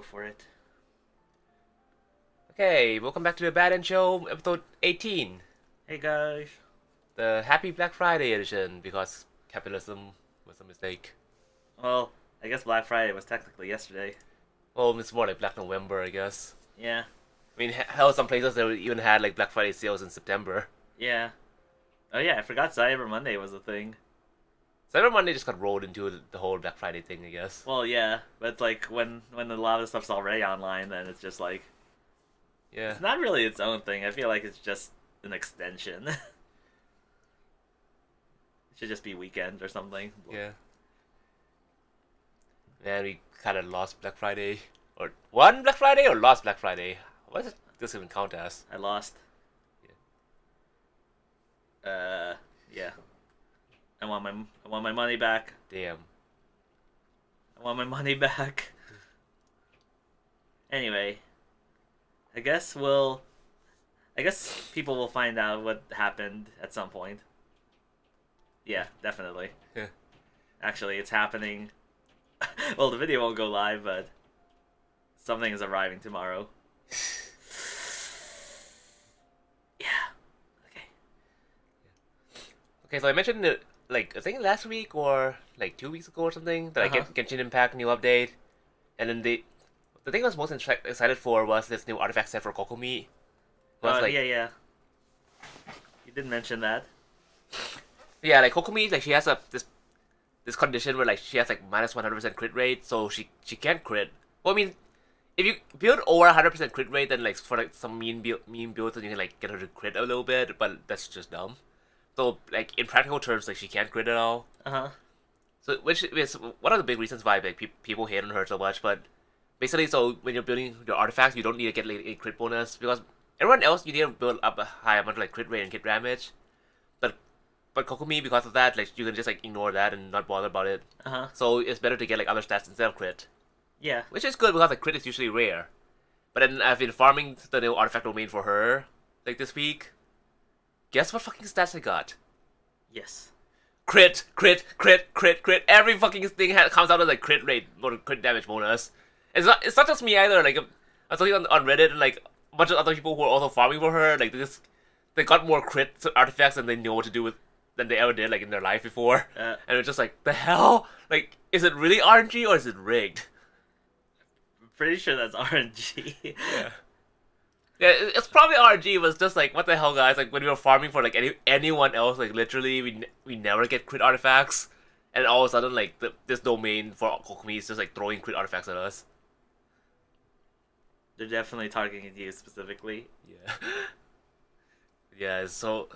for it. Okay, welcome back to the Bad End Show, episode 18. Hey guys. The Happy Black Friday edition, because capitalism was a mistake. Well, I guess Black Friday was technically yesterday. Well, it's more like Black November, I guess. Yeah. I mean, hell, some places they even had like Black Friday sales in September. Yeah. Oh yeah, I forgot Cyber Monday was a thing. Cyber Monday just got rolled into the whole Black Friday thing, I guess. Well, yeah, but like when a lot of stuff's already online, then it's just like Yeah. it's not really its own thing. I feel like it's just an extension. It should just be weekend or something. Yeah. And we kind of lost Black Friday. Or won Black Friday or lost Black Friday? What does this even count as? I lost. Yeah. I want my money back. Damn. I want my money back. Anyway, I guess people will find out what happened at some point. Yeah, definitely. Yeah. Actually, it's happening. Well, the video won't go live, but something is arriving tomorrow. Yeah. Okay. Okay, so I mentioned it, like, I think last week or like 2 weeks ago or something, that I get Genshin Impact new update. And then the thing I was most excited for was this new artifact set for Kokomi. Yeah. You did mention that. Yeah, like Kokomi, like she has this condition where like she has like minus 100% crit rate, so she can't crit. Well, I mean, if you build over 100% crit rate, then like for like some mean builds, then you can like get her to crit a little bit, but that's just dumb. So like in practical terms, like she can't crit at all. So which is one of the big reasons why like people hate on her so much. But basically, so when you're building your artifacts, you don't need to get like a crit bonus because everyone else you need to build up a high amount of like crit rate and crit damage. But Kokomi, because of that, like you can just like ignore that and not bother about it. So it's better to get like other stats instead of crit. Yeah. Which is good because like crit is usually rare. But then I've been farming the new artifact domain for her like this week. Guess what fucking stats I got? Yes. Crit. Every fucking thing comes out as like crit rate or crit damage bonus. It's not just me either. Like I was looking on Reddit and like a bunch of other people who are also farming for her. Like they got more crit artifacts than they know what to do with than they ever did like in their life before. And it's just like, the hell? Like, is it really RNG or is it rigged? I'm pretty sure that's RNG. Yeah. Yeah, it's probably RNG, but it's just like, what the hell, guys? Like, when we were farming for like anyone else, like literally, we never get crit artifacts, and all of a sudden, like this domain for Kokomi is just like throwing crit artifacts at us. They're definitely targeting you specifically. Yeah. Yeah, it's so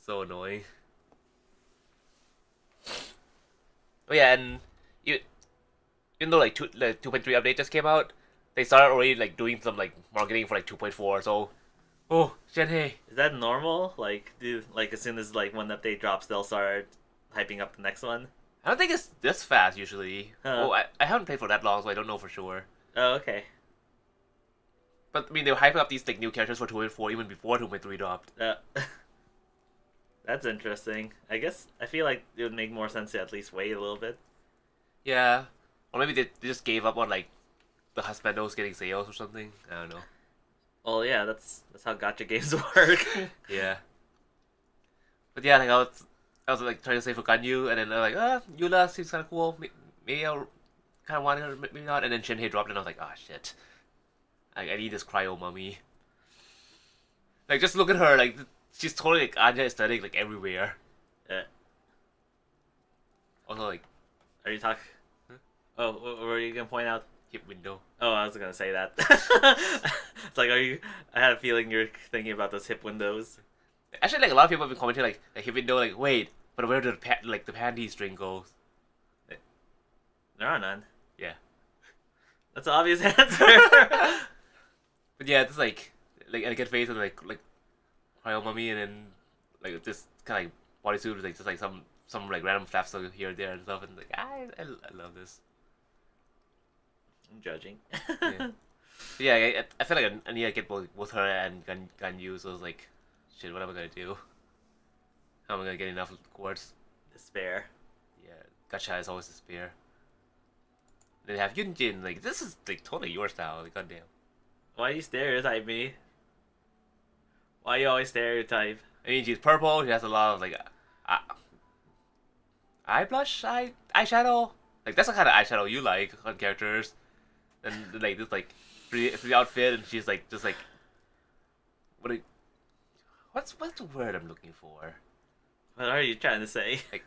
annoying. Oh yeah, and even though like 2.3 update just came out, they started already like doing some like marketing for like 2.4. So, oh, Shenhei. Is that normal? Like, as soon as like one update drops, they'll start hyping up the next one? I don't think it's this fast usually. Huh. Oh, I haven't played for that long, so I don't know for sure. Oh, okay. But I mean, they were hyping up these like new characters for 2.4 even before 2.3 dropped. That's interesting. I guess I feel like it would make more sense to at least wait a little bit. Yeah, or maybe they just gave up on like the husbandos getting sales or something. I don't know. Well, yeah, that's how gacha games work. Yeah. But yeah, like I was like trying to say for Ganyu, and then they're like, Yula seems kind of cool. Maybe I'll kind of want her, maybe not. And then Shinhei dropped, and I was like, shit. I need this cryo mummy. Like, just look at her, like, she's totally like Anya aesthetic, like everywhere. Yeah. Also, like, Are you talking? Huh? Oh, what were you gonna point out? hip window. Oh, I was gonna say that. It's like, I had a feeling you're thinking about those hip windows. Actually, like a lot of people have been commenting, like hip window, like, wait, but where did the panty string go? There are none. Yeah. That's an obvious answer. But yeah, it's like elegant face and like cryo mummy, and then like this kind of like bodysuit with like just like some like random flaps here and there and stuff, and like I love this. I'm judging. Yeah, yeah. I feel like I need to get both her and Ganyu. So I was like, shit, what am I gonna do? How am I gonna get enough quartz? Despair. Yeah, gacha is always despair. They have Yunjin. Like this is like totally your style. Like goddamn. Why you stereotype me? Why you always stereotype? I mean, she's purple. She has a lot of like eye blush, eyeshadow. Like that's the kind of eyeshadow you like on characters. And like this like free outfit, and she's like just like what? What's the word I'm looking for? What are you trying to say? Like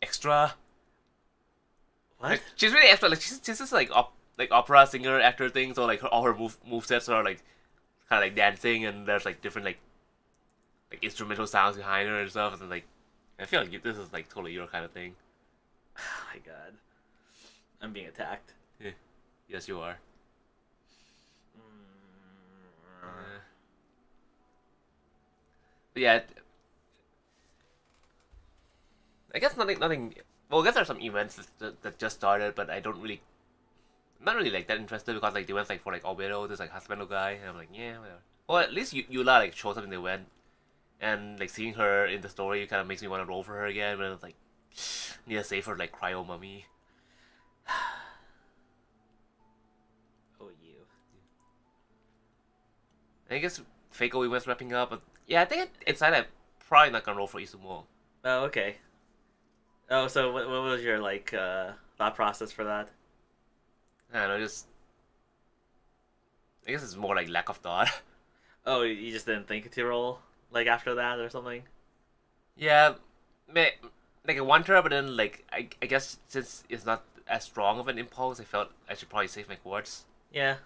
extra. What? Like, she's really extra. Like she's just like opera singer actor thing. So like all her move sets are like kind of like dancing, and there's like different like instrumental sounds behind her and stuff. And like I feel like this is like totally your kind of thing. Oh my god, I'm being attacked. Yeah. Yes, you are. But yeah, I guess nothing. Well, I guess there's some events that just started, but I'm not really like that interested because like they went like for like Albedo, this like husband guy, and I'm like, yeah, whatever. Well, at least Yula like showed something they went, and like seeing her in the story kind of makes me want to roll for her again. But it's like, need to save her like cryo mummy. Oh, you. And I guess Fako event's wrapping up, but yeah, I think inside I'm probably not gonna roll for Izumo. Oh, okay. Oh, so what was your like thought process for that? I don't know, just I guess it's more like lack of thought. Oh, you just didn't think to roll like after that or something? Yeah, like I want her, but then like I guess since it's not as strong of an impulse, I felt I should probably save my quartz. Yeah.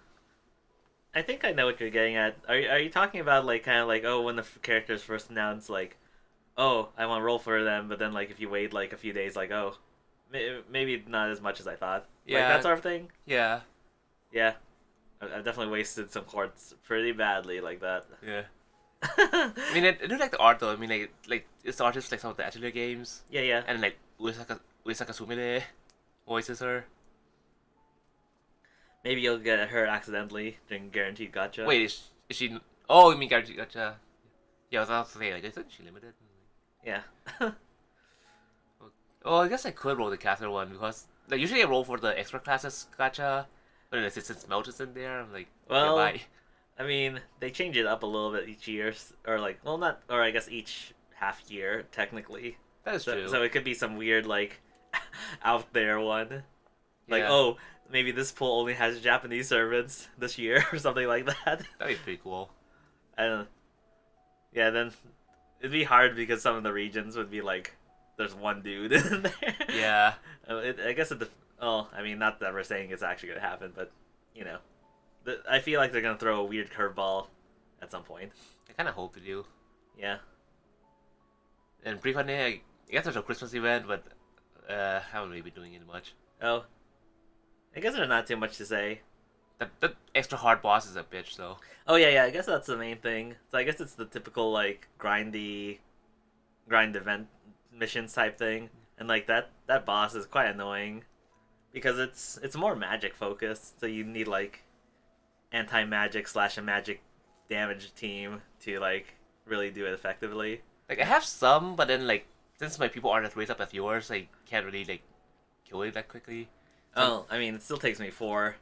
I think I know what you're getting at. Are you talking about like kind of like, oh, when the characters first announce like, oh, I want to roll for them, but then like if you wait like a few days, like, oh, maybe not as much as I thought. Yeah, like, that sort of thing. Yeah, Yeah, I've definitely wasted some quartz pretty badly like that. yeah. I mean, I do like the art though. I mean, like it's the artist like some of the Atelier games, Yeah, yeah. and like Uesaka Sumire voices her. Maybe you'll get her accidentally during Guaranteed Gotcha. Wait, is she? Oh, you mean Guaranteed Gotcha? Yeah, I was about to say like I think she limited. Yeah. Oh, I guess I could roll the caster one because like usually I roll for the extra classes gacha, but then since Melt is in there, I'm like, Well, yeah, bye. I mean, they change it up a little bit each year, or like, well, not, or I guess each half year technically. That is true. So it could be some weird like out there one, like, Yeah. oh, maybe this pool only has Japanese servants this year or something like that. That'd be pretty cool. I don't know. Yeah, then it'd be hard because some of the regions would be like, there's one dude in there. Yeah. I guess I mean, not that we're saying it's actually gonna happen, but you know, I feel like they're gonna throw a weird curveball at some point. I kind of hope they do. Yeah. And Prefane, I guess there's a Christmas event, but haven't really been doing it much. Oh, I guess there's not too much to say. That extra hard boss is a bitch, though. Oh yeah. I guess that's the main thing. So I guess it's the typical like grind event missions type thing, and like that boss is quite annoying because it's more magic focused. So you need like anti-magic / a magic damage team to like really do it effectively. Like I have some, but then like since my people aren't as raised up as yours, I can't really like kill it that quickly. Oh, I mean, it still takes me four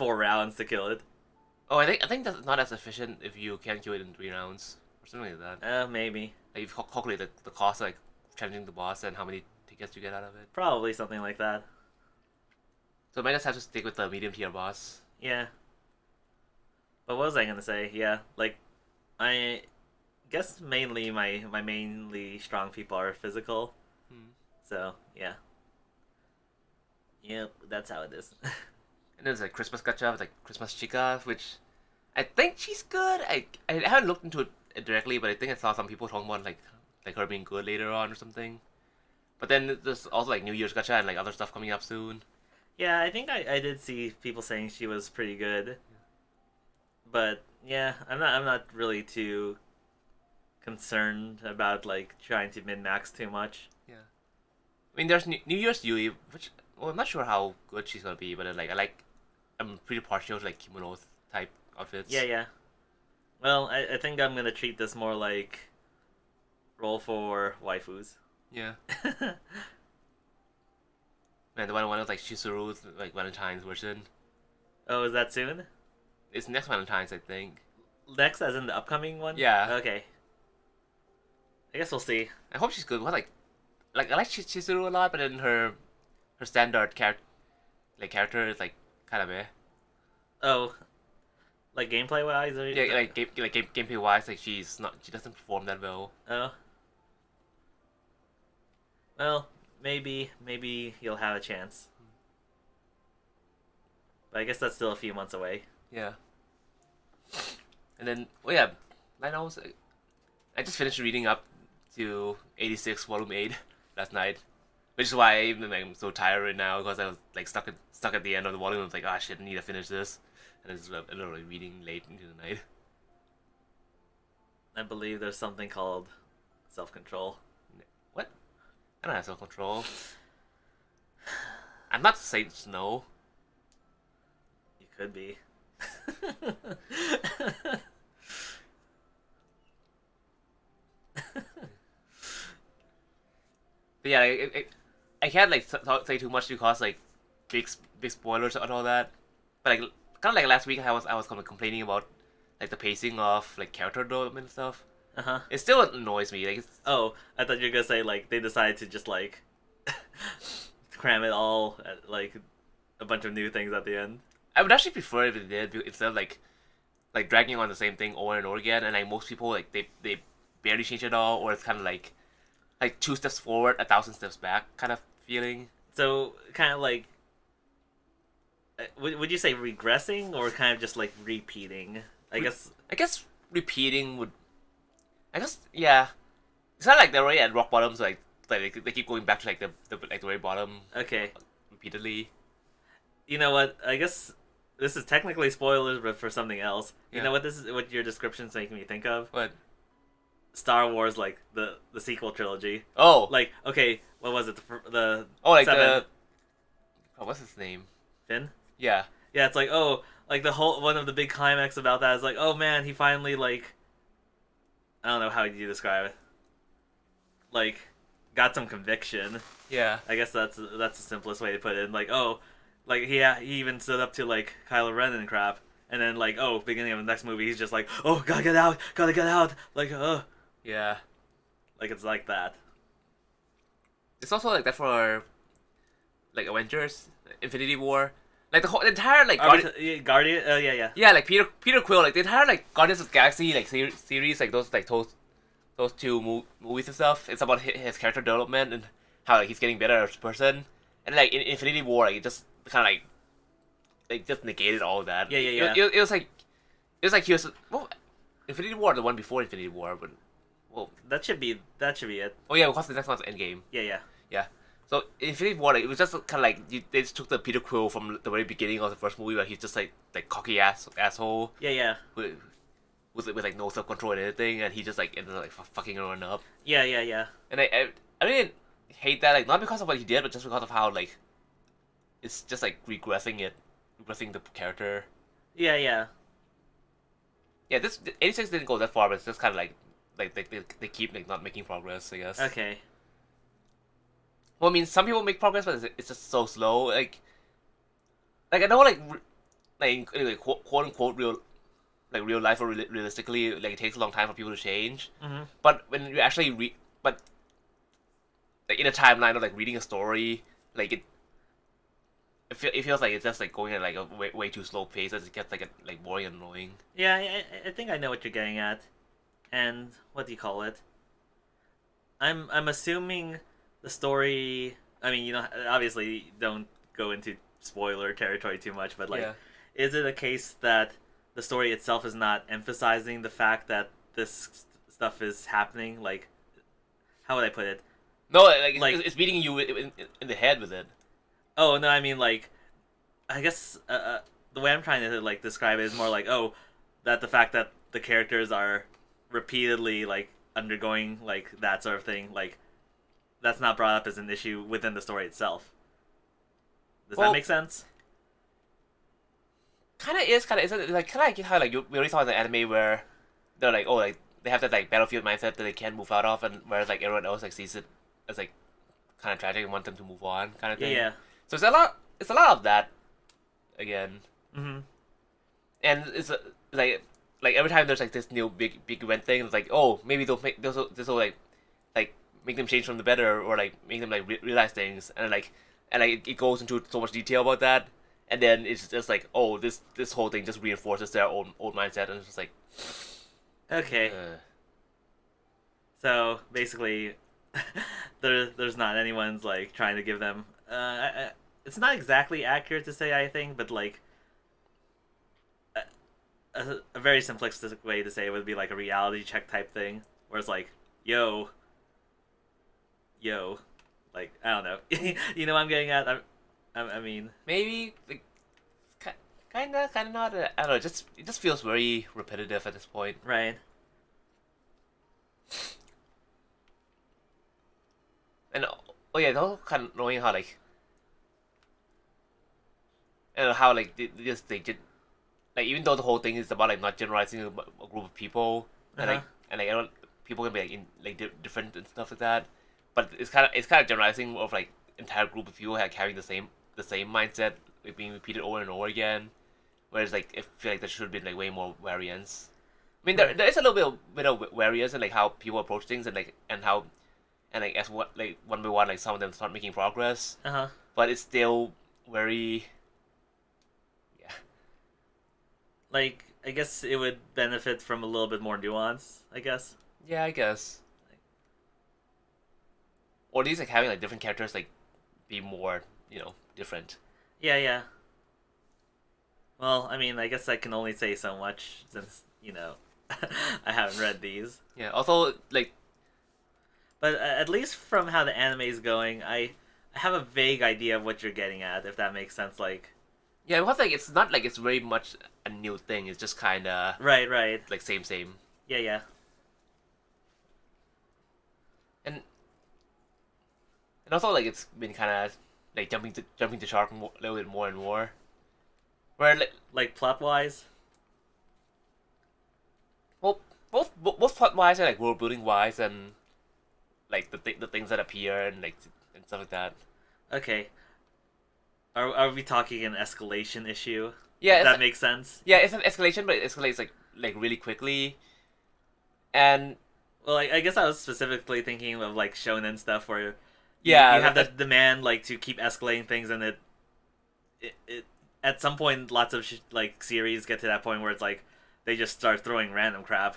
rounds to kill it. Oh, I think that's not as efficient if you can kill it in 3 rounds or something like that. Maybe. Like you calculate the cost of like challenging the boss and how many tickets you get out of it. Probably something like that. So I might just have to stick with the medium tier boss. Yeah. But what was I gonna say? Yeah, like, I guess mainly my mainly strong people are physical. So yeah. Yep, that's how it is. And there's like Christmas gacha with like Christmas Chica, which I think she's good. I haven't looked into it directly, but I think I saw some people talking about like her being good later on or something. But then there's also like New Year's gacha and like other stuff coming up soon. Yeah, I think I did see people saying she was pretty good. But yeah, I'm not really too concerned about like trying to min-max too much. Yeah. I mean, there's New Year's Yui, which well, I'm not sure how good she's gonna be, but I'm pretty partial to like kimono type outfits. Yeah. Well, I think I'm gonna treat this more like roll for waifus. Yeah. And the one with like Chizuru's like Valentine's version. Oh, is that soon? It's next Valentine's, I think. Next, as in the upcoming one? Yeah. Okay. I guess we'll see. I hope she's good. What like I like Chizuru a lot, but then her standard character is like kind of meh. Oh, like gameplay wise? Or... Yeah, gameplay wise, like she doesn't perform that well. Oh. Well, maybe you'll have a chance. But I guess that's still a few months away. Yeah. And then, well, yeah, I just finished reading up to 86 Volume 8 last night, which is why I'm so tired right now, because I was like stuck at the end of the volume. I was like, oh shit, I need to finish this, and it's literally reading late into the night. I believe there's something called self-control. What? I don't have self-control. I'm not Saint Snow. You could be. But yeah, I can't like say too much because like big spoilers and all that. But like kind of like last week, I was kind of complaining about like the pacing of like character development and stuff. Uh-huh. It still annoys me. Like, Oh, I thought you were gonna say like they decided to just like cram it all at, like a bunch of new things at the end. I would actually prefer if it did instead of like dragging on the same thing over and over again. And like most people like they barely change it all, or it's kind of like 2 steps forward, 1,000 steps back kind of feeling. So kind of like, would you say regressing or kind of just like repeating? I guess Repeating would. I guess yeah. It's not like they're already at rock bottom, so like they keep going back to like the very bottom okay. repeatedly. You know what? I guess this is technically spoilers, but for something else. You Yeah. know what? This is what your description's making me think of. What? Star Wars, like the sequel trilogy. Oh, Like, okay, what was it? The like 7? what's his name? Finn? Yeah. Yeah, it's like, oh, like the whole one of the big climax about that is like, oh man, he finally like, I don't know how you describe it. Like, got some conviction. Yeah. I guess that's the simplest way to put it. And like, oh, like he even stood up to like Kylo Ren and crap. And then like, oh, beginning of the next movie, he's just like, oh, gotta get out, like, Yeah. like it's like that. It's also like that for like Avengers, Infinity War, like the entire like Guardian, yeah. yeah, like Peter Quill, like the entire like Guardians of the Galaxy like series, like those two movies and stuff. It's about his character development and how like, he's getting better as a person. And like in Infinity War, like it just kind of like just negated all of that. Yeah. It was like he was Infinity War, the one before Infinity War, but well, That should be it. oh yeah, because the next one's Endgame. Yeah. Yeah. So Infinity War, like, it was just kind of like they just took the Peter Quill from the very beginning of the first movie, where he's just like cocky asshole Yeah. with like no self control and anything, and he just like ended up like fucking everyone up. Yeah. And I didn't hate that, like not because of what he did, but just because of how like it's just like regressing the character. Yeah. Yeah, this 86 didn't go that far, but it's just kind of like they keep like not making progress, I guess. Okay. Well, I mean, some people make progress, but it's just so slow. Like I know, like quote unquote real life or realistically, like it takes a long time for people to change. Mm-hmm. But when you actually but like in a timeline of like reading a story, like it feels like it's just like going at like a way too slow pace. It gets like boring and annoying. Yeah, I think I know what you're getting at. And what do you call it? I'm assuming the story. I mean, obviously don't go into spoiler territory too much, but like, Yeah. is it a case that the story itself is not emphasizing the fact that this stuff is happening? Like, how would I put it? No, like it's beating you in the head with it. Oh no, I mean like, I guess the way I'm trying to like describe it is more like, oh, that the fact that the characters are repeatedly like undergoing like that sort of thing, like that's not brought up as an issue within the story itself. Does that make sense? Kind of is, kind of isn't. Like kind of like how like we already saw in the anime where they're like, oh, like they have that like battlefield mindset that they can't move out of, and whereas like everyone else like sees it as like kind of tragic and want them to move on, kind of thing. Yeah. So it's a lot of that again. Mm-hmm. And it's like every time there's like this new big event thing, it's like, oh, maybe this will like make them change from the better, or like make them like realize things, and like it goes into so much detail about that, and then it's just like, oh, this whole thing just reinforces their old mindset, and it's just like, Okay. So basically, there's not anyone's like trying to give them. It's not exactly accurate to say, I think, but like a very simplistic way to say it would be like a reality check type thing, where it's like, yo, like I don't know, you know what I'm getting at. I mean, maybe like, kind of not. I don't know. It just feels very repetitive at this point. right? And oh yeah, it's also kind of knowing how like, how like they did, like, even though the whole thing is about like not generalizing a group of people, and Uh-huh. like I don't, people can be like in like different and stuff like that, but it's kind of generalizing of like entire group of people like having the same mindset, like, being repeated over and over again, whereas like I feel like there should be like way more variance. I mean, Right. there is a little bit of variance in like how people approach things, and like how, and like as what like one by one, like some of them start making progress, Uh-huh. but it's still very, yeah. Like I guess it would benefit from a little bit more nuance, I guess. Yeah, I guess. Or at least like having like different characters like be more, different. Yeah. Well, I mean, I guess I can only say so much since, I haven't read these. Yeah. Also, like, But at least from how the anime is going, I have a vague idea of what you're getting at, if that makes sense. Like, yeah, because like it's not like it's very much a new thing. It's just kind of right. like same. Yeah. And also like it's been kind of like jumping to shark a little bit more and more. Where like, Like plot wise. well, both plot wise and like world building wise, and like the things that appear, and like and stuff like that. Okay. Are we talking an escalation issue? Yeah, If that makes sense. yeah, it's an escalation, but it escalates like really quickly, and Well, I guess I was specifically thinking of like shonen stuff where yeah, you have the demand like to keep escalating things, and it at some point lots of like series get to that point where it's like they just start throwing random crap.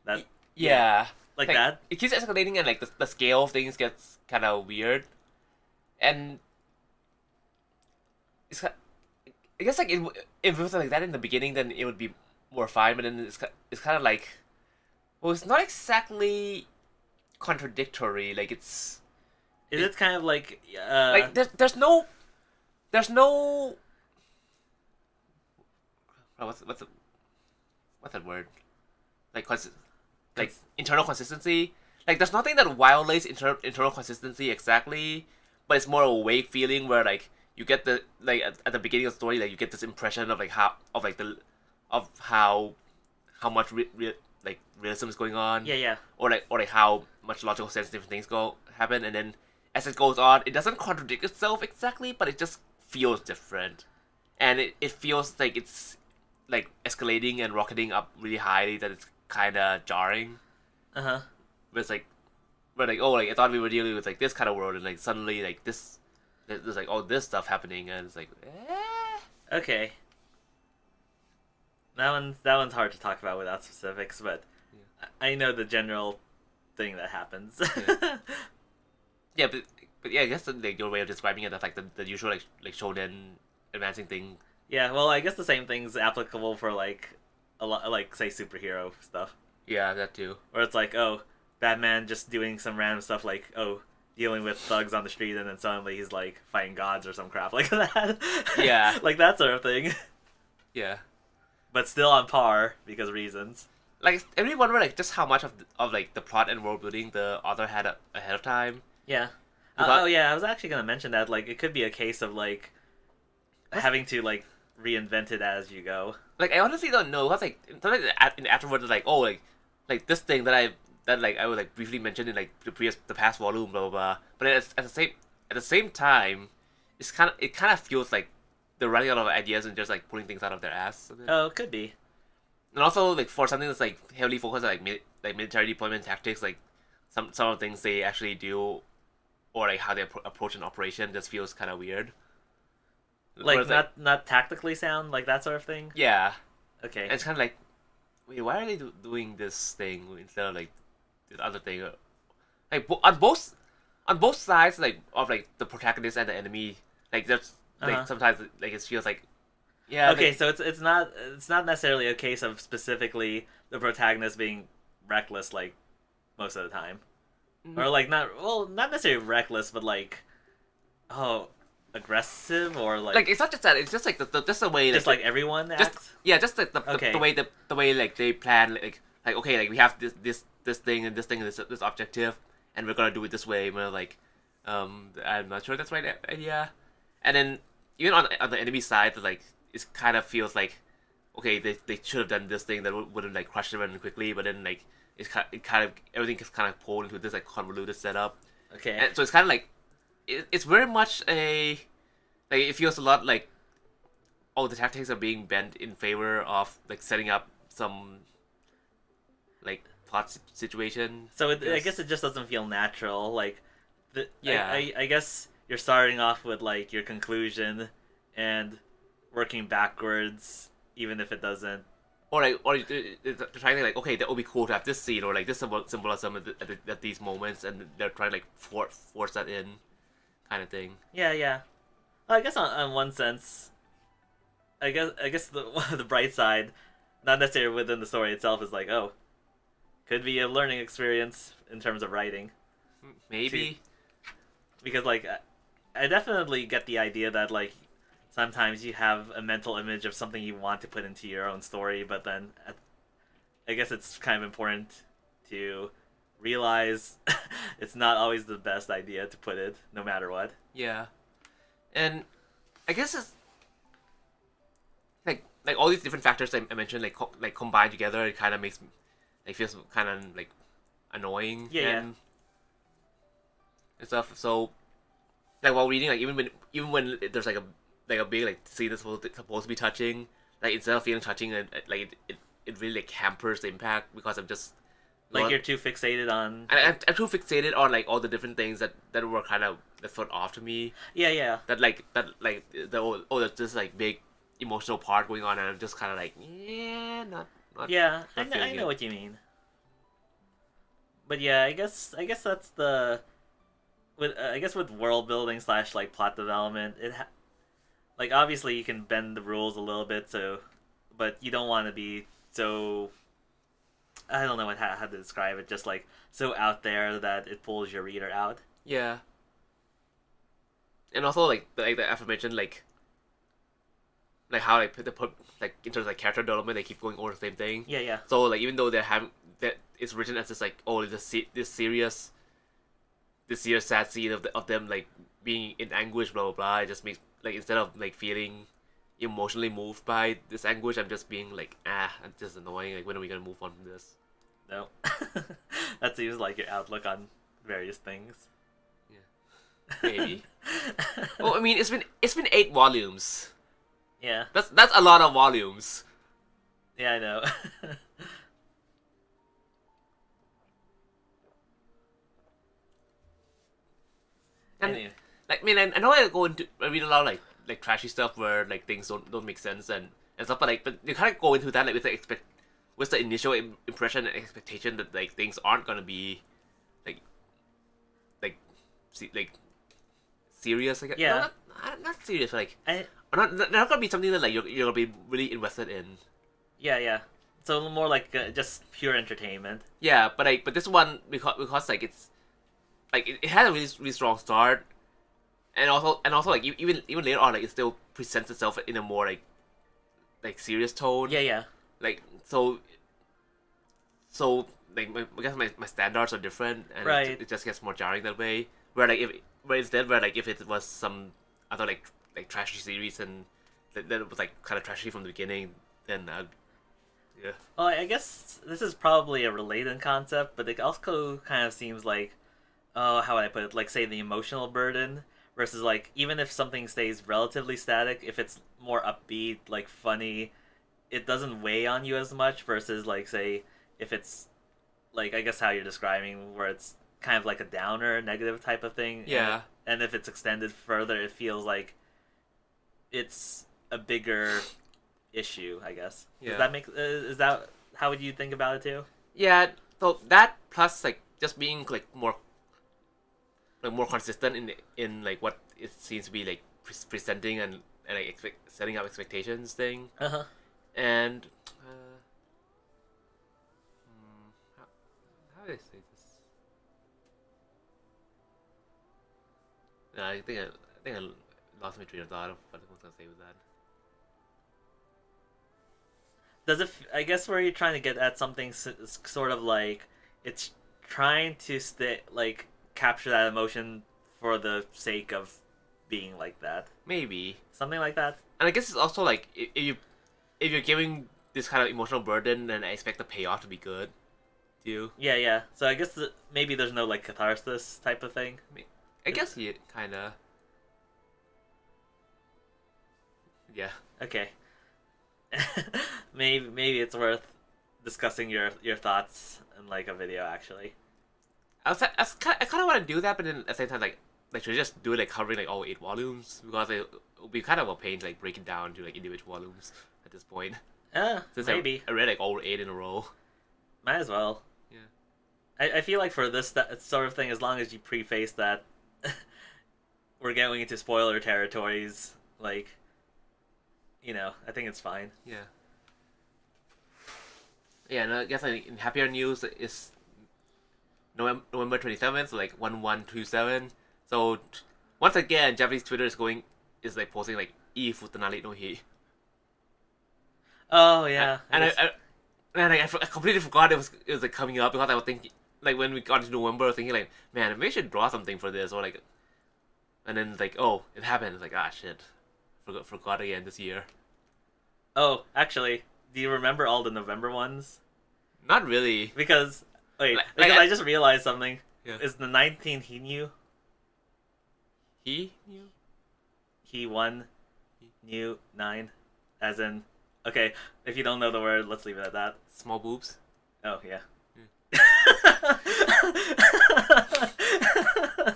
That yeah, like that. It keeps escalating, and like the scale of things gets kind of weird, and it's I guess like if it was like that in the beginning, then it would be more fine. But then it's kind of like, well, it's not exactly contradictory. Like Is it kind of like like there's no oh, what's that word, like like internal consistency. Like there's nothing that violates internal consistency exactly, but it's more of a vague feeling where like you get the like at the beginning of the story, like you get this impression of like how of like the of how much like realism is going on, yeah. or like how much logical sense different things happen, and then as it goes on, it doesn't contradict itself exactly, but it just feels different, and it feels like it's like escalating and rocketing up really highly, that it's kind of jarring. Uh-huh. But it's like, but like, oh, like I thought we were dealing with like this kind of world, and like suddenly like there's like all this stuff happening, and it's like, Okay. That one's hard to talk about without specifics, but Yeah. I know the general thing that happens. Yeah, but yeah, I guess like your way of describing it, that's like the usual like shonen advancing thing. Yeah, well, I guess the same thing's applicable for like a lot, like say superhero stuff, Yeah, that too. where it's like, oh, Batman just doing some random stuff, like dealing with thugs on the street, and then suddenly he's like fighting gods or some crap like that. Yeah. Like that sort of thing, Yeah. but still on par because reasons. Like I really wonder like just how much of like the plot and world building the author had ahead of time. Yeah. Because- Oh yeah, I was actually gonna mention that. Like, it could be a case of like having to like reinvent it as you go. Like I honestly don't know. Cause like sometimes in afterwards, like, oh, like this thing that like I would like briefly mention in like the past volume, blah blah blah. But then at the same time, it kind of feels like they're running out of ideas and just like pulling things out of their ass a bit. Oh, could be. And also like for something that's like heavily focused on like military deployment tactics, like some of the things they actually do, or like how they approach an operation just feels kind of weird. Like Whereas, not tactically sound, like that sort of thing. yeah, Okay. and it's kind of like, wait, why are they doing this thing instead of like this other thing? Like on both sides, like of like the protagonist and the enemy, like there's like Uh-huh. sometimes like it feels like, yeah, Okay, like, so it's not necessarily a case of specifically the protagonist being reckless like most of the time, or like not necessarily reckless, but like oh aggressive or like it's not just that. It's just like just the way just like like everyone just acts. yeah, just Okay. the way like they plan like okay, like we have this thing and this objective, and we're gonna do it this way. And we're like, I'm not sure that's right idea. And then even on the enemy side, like it kind of feels like, okay, they should have done this thing that wouldn't like crush them quickly, but then like it kind of everything is kind of pulled into this like convoluted setup, Okay. and so it's kind of like it's very much a like it feels a lot like, oh, the tactics are being bent in favor of like setting up some like plot situation. So I guess it just doesn't feel natural. Like, Yeah. I guess you're starting off with like your conclusion, and working backwards, even if it doesn't. Or they're trying to like, okay, that would be cool to have this scene or like this symbolism at these moments, and they're trying to like force that in, kind of thing. Yeah, yeah. Well, I guess on one sense, I guess the the bright side, not necessarily within the story itself, is like could be a learning experience in terms of writing. Maybe. Because like I definitely get the idea that like sometimes you have a mental image of something you want to put into your own story, but then I guess it's kind of important to realize it's not always the best idea to put it, no matter what. Yeah. And I guess it's like all these different factors I mentioned like combined together, it kind of makes like feels kind of like annoying Yeah, and stuff. So like while reading, like even when there's like a big like scene that's supposed to be touching, like instead of feeling touching, and like it really like hampers the impact because I'm just like you're too fixated on. I'm too fixated on like all the different things that were kind of that felt off to me. Yeah, yeah, That like there's this like big emotional part going on, and I'm just kind of like, yeah, not yeah. not I feeling know it. what you mean. But yeah, I guess that's the with I guess with world building slash like plot development, like obviously you can bend the rules a little bit, so but you don't want to be so I don't know how to describe it, just like so out there that it pulls your reader out. Yeah, and also like the aforementioned like how they put like in terms of like character development, they keep going over the same thing. Yeah, yeah, So like even though they're having that it's written as this like, oh, this serious sad scene of them like being in anguish, blah blah blah. It just makes like instead of like feeling emotionally moved by this anguish, I'm just being like, I'm just annoying. Like, when are we gonna move on from this? no. That seems like your outlook on various things. Yeah, maybe. Well, I mean, it's been 8 volumes. Yeah, That's a lot of volumes. yeah, I know. And Anyway. like, I mean, I know I read a lot of like trashy stuff where like things don't make sense and stuff, but you kind of go into that like with the initial impression and expectation that like things aren't gonna be like like like serious. Like, Yeah. no, not serious. Like, I, they're not gonna be something that like you're gonna be really invested in. yeah, yeah. So more like just pure entertainment. Yeah, but this one because like it's like it had a really strong start, and also like even later on, like it still presents itself in a more like serious tone. Yeah, yeah. Like so like I guess my standards are different, and Right. it just gets more jarring that way. Where instead where like if it was some other like trashy series and that was like kind of trashy from the beginning, then yeah. Well, I guess this is probably a related concept, but it also kind of seems like, oh, how would I put it? Like, say, the emotional burden versus like even if something stays relatively static, if it's more upbeat, like funny, it doesn't weigh on you as much versus like say if it's like I guess how you're describing where it's kind of like a downer, negative type of thing. Yeah. And if it's extended further, it feels like it's a bigger issue, I guess. Yeah. Does that make is that how would you think about it too? Yeah, so that plus like just being like more consistent in like what it seems to be like presenting and like setting up expectations thing. Uh-huh. And how do I say this? No, I think I lost my train of thought of what I was gonna say with that. Does it? I guess where you're trying to get at something sort of like it's trying to like capture that emotion for the sake of being like that, Maybe. something like that. And I guess it's also like if you're giving this kind of emotional burden, then I expect the payoff to be good, too. Yeah. So I guess maybe there's no like catharsis type of thing. I guess you kind of. Yeah. Okay. maybe it's worth discussing your thoughts in like a video actually. I kind of want to do that, but then at the same time, like should we just do it like covering like all 8 volumes because it'll be kind of a pain to like break it down to like individual volumes at this point. Since Maybe I read like all 8 in a row. might as well. Yeah. I feel like for this sort of thing, as long as you preface that we're going into spoiler territories, like, you know, I think it's fine. Yeah. Yeah, and I guess like in happier news is November 27th, so like 1127. So once again, Japanese Twitter is like posting like "I futanari no hi." Oh yeah, and I completely forgot it was like coming up because I was thinking like when we got into November, I was thinking like, man, maybe I should draw something for this or like, and then like, oh, it happened. It's like, ah, shit, forgot again this year. Oh, actually, do you remember all the November ones? Not really. Because because I just realized something. Yeah. Is the 19 he knew? He knew? He won, knew 9, as in. Okay, if you don't know the word, let's leave it at that. Small boobs. Oh yeah. I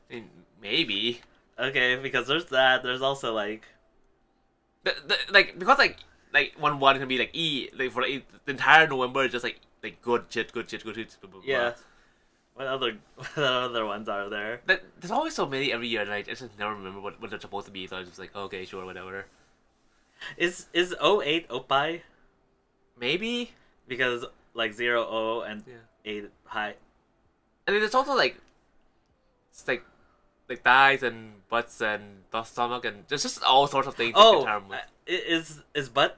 mean, maybe. Okay, because there's that. There's also like. Like because like 1 can be like E like for like, the entire November is just like good shit. Blah, blah, blah. Yeah. What other ones are there? There's always so many every year, and I just never remember what they're supposed to be. So I was just like, okay, sure, whatever. Is 08 Oppai? Maybe Because like 0 and yeah. 8 high. And then there's also like it's like thighs and butts and the stomach and there's just all sorts of things. Oh, is butt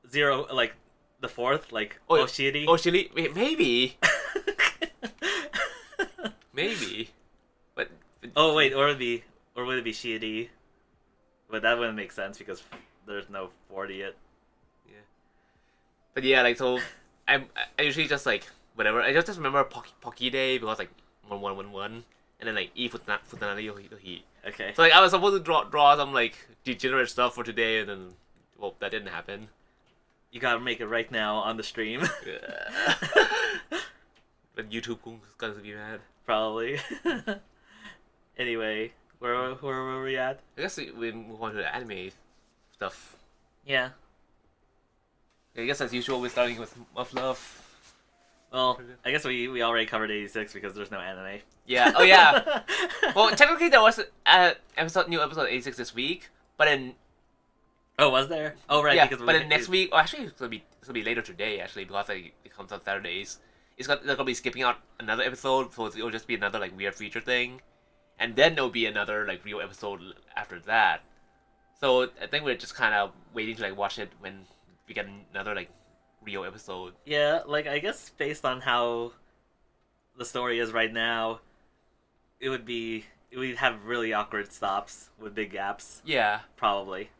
0 like the 4th like Oshiri? Oshiri, maybe. Maybe, but oh wait, or would it be Shiri? But that wouldn't make sense because there's no 40 yet. Yeah, but yeah, like so, I usually just like whatever. I just remember Pocky Day because like 1111, and then like I futanari no hi. Okay. So like I was supposed to draw some like degenerate stuff for today, and then well that didn't happen. You gotta make it right now on the stream. But YouTube is gonna be mad. Probably. Anyway, where were we at? I guess we move on to the anime stuff. Yeah. I guess as usual we're starting with Muff Love. Well, I guess we already covered 86 because there's no anime. Yeah. Oh yeah. Well, technically there was new episode 86 this week, but then. Oh, was there? Oh right. Yeah. Because but then next week, actually it's gonna be later today actually because it comes on Saturdays. They're gonna be skipping out another episode, so it'll just be another like weird feature thing, and then there'll be another like real episode after that. So I think we're just kind of waiting to like watch it when we get another like real episode. Yeah, like I guess based on how the story is right now, we'd have really awkward stops with big gaps. Yeah. Probably.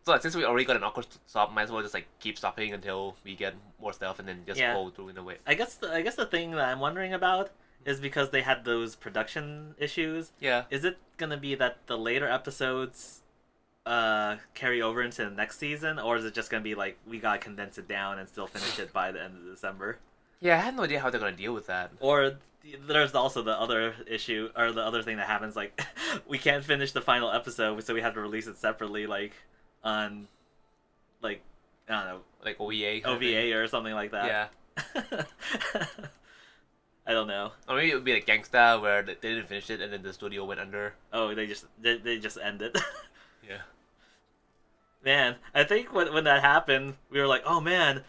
So like, since we already got an awkward stop, might as well just like keep stopping until we get more stuff and then just go through in a way. I guess the thing that I'm wondering about is because they had those production issues. Yeah. Is it gonna be that the later episodes carry over into the next season, or is it just gonna be like we gotta condense it down and still finish it by the end of December? Yeah, I have no idea how they're gonna deal with that. Or there's also the other issue, or the other thing that happens, like we can't finish the final episode, so we have to release it separately, like on, like I don't know, Like OVA. OVA or something like that. Yeah. I don't know. Or maybe it would be like Gangsta, where they didn't finish it and then the studio went under. Oh, they just end it. Yeah. Man, I think when that happened, we were like, oh man,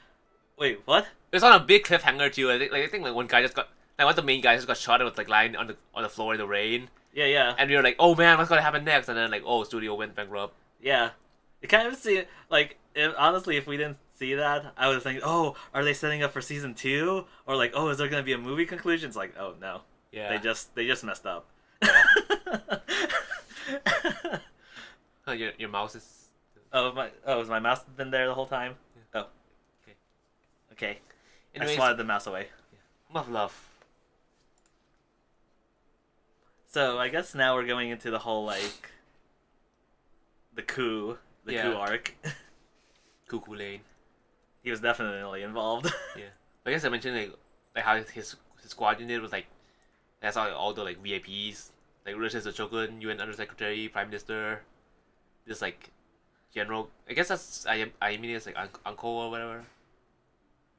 wait, what? It was on a big cliffhanger too. I think one guy just got like one of the main guys just got shot and was like lying on the floor in the rain. Yeah. And we were like, oh man, what's gonna happen next? And then like, oh, studio went bankrupt. Yeah. It kind of seemed like, honestly, if we didn't see that, I would think, oh, are they setting up for season 2? Or like, oh, is there gonna be a movie conclusion? It's like, oh no. Yeah. They just messed up. Oh, your mouse is. Has my mouse been there the whole time? Yeah. Oh. Okay. I Anyways, swatted the mouse away. much love. So I guess now we're going into the whole like the coup arc. Cuckoo Lane. He was definitely involved. Yeah. I guess I mentioned like how his squad unit was like that's all the like VIPs, like Richard the Shogun, UN Undersecretary, Prime Minister, this like general. I guess that's I mean it's like uncle or whatever,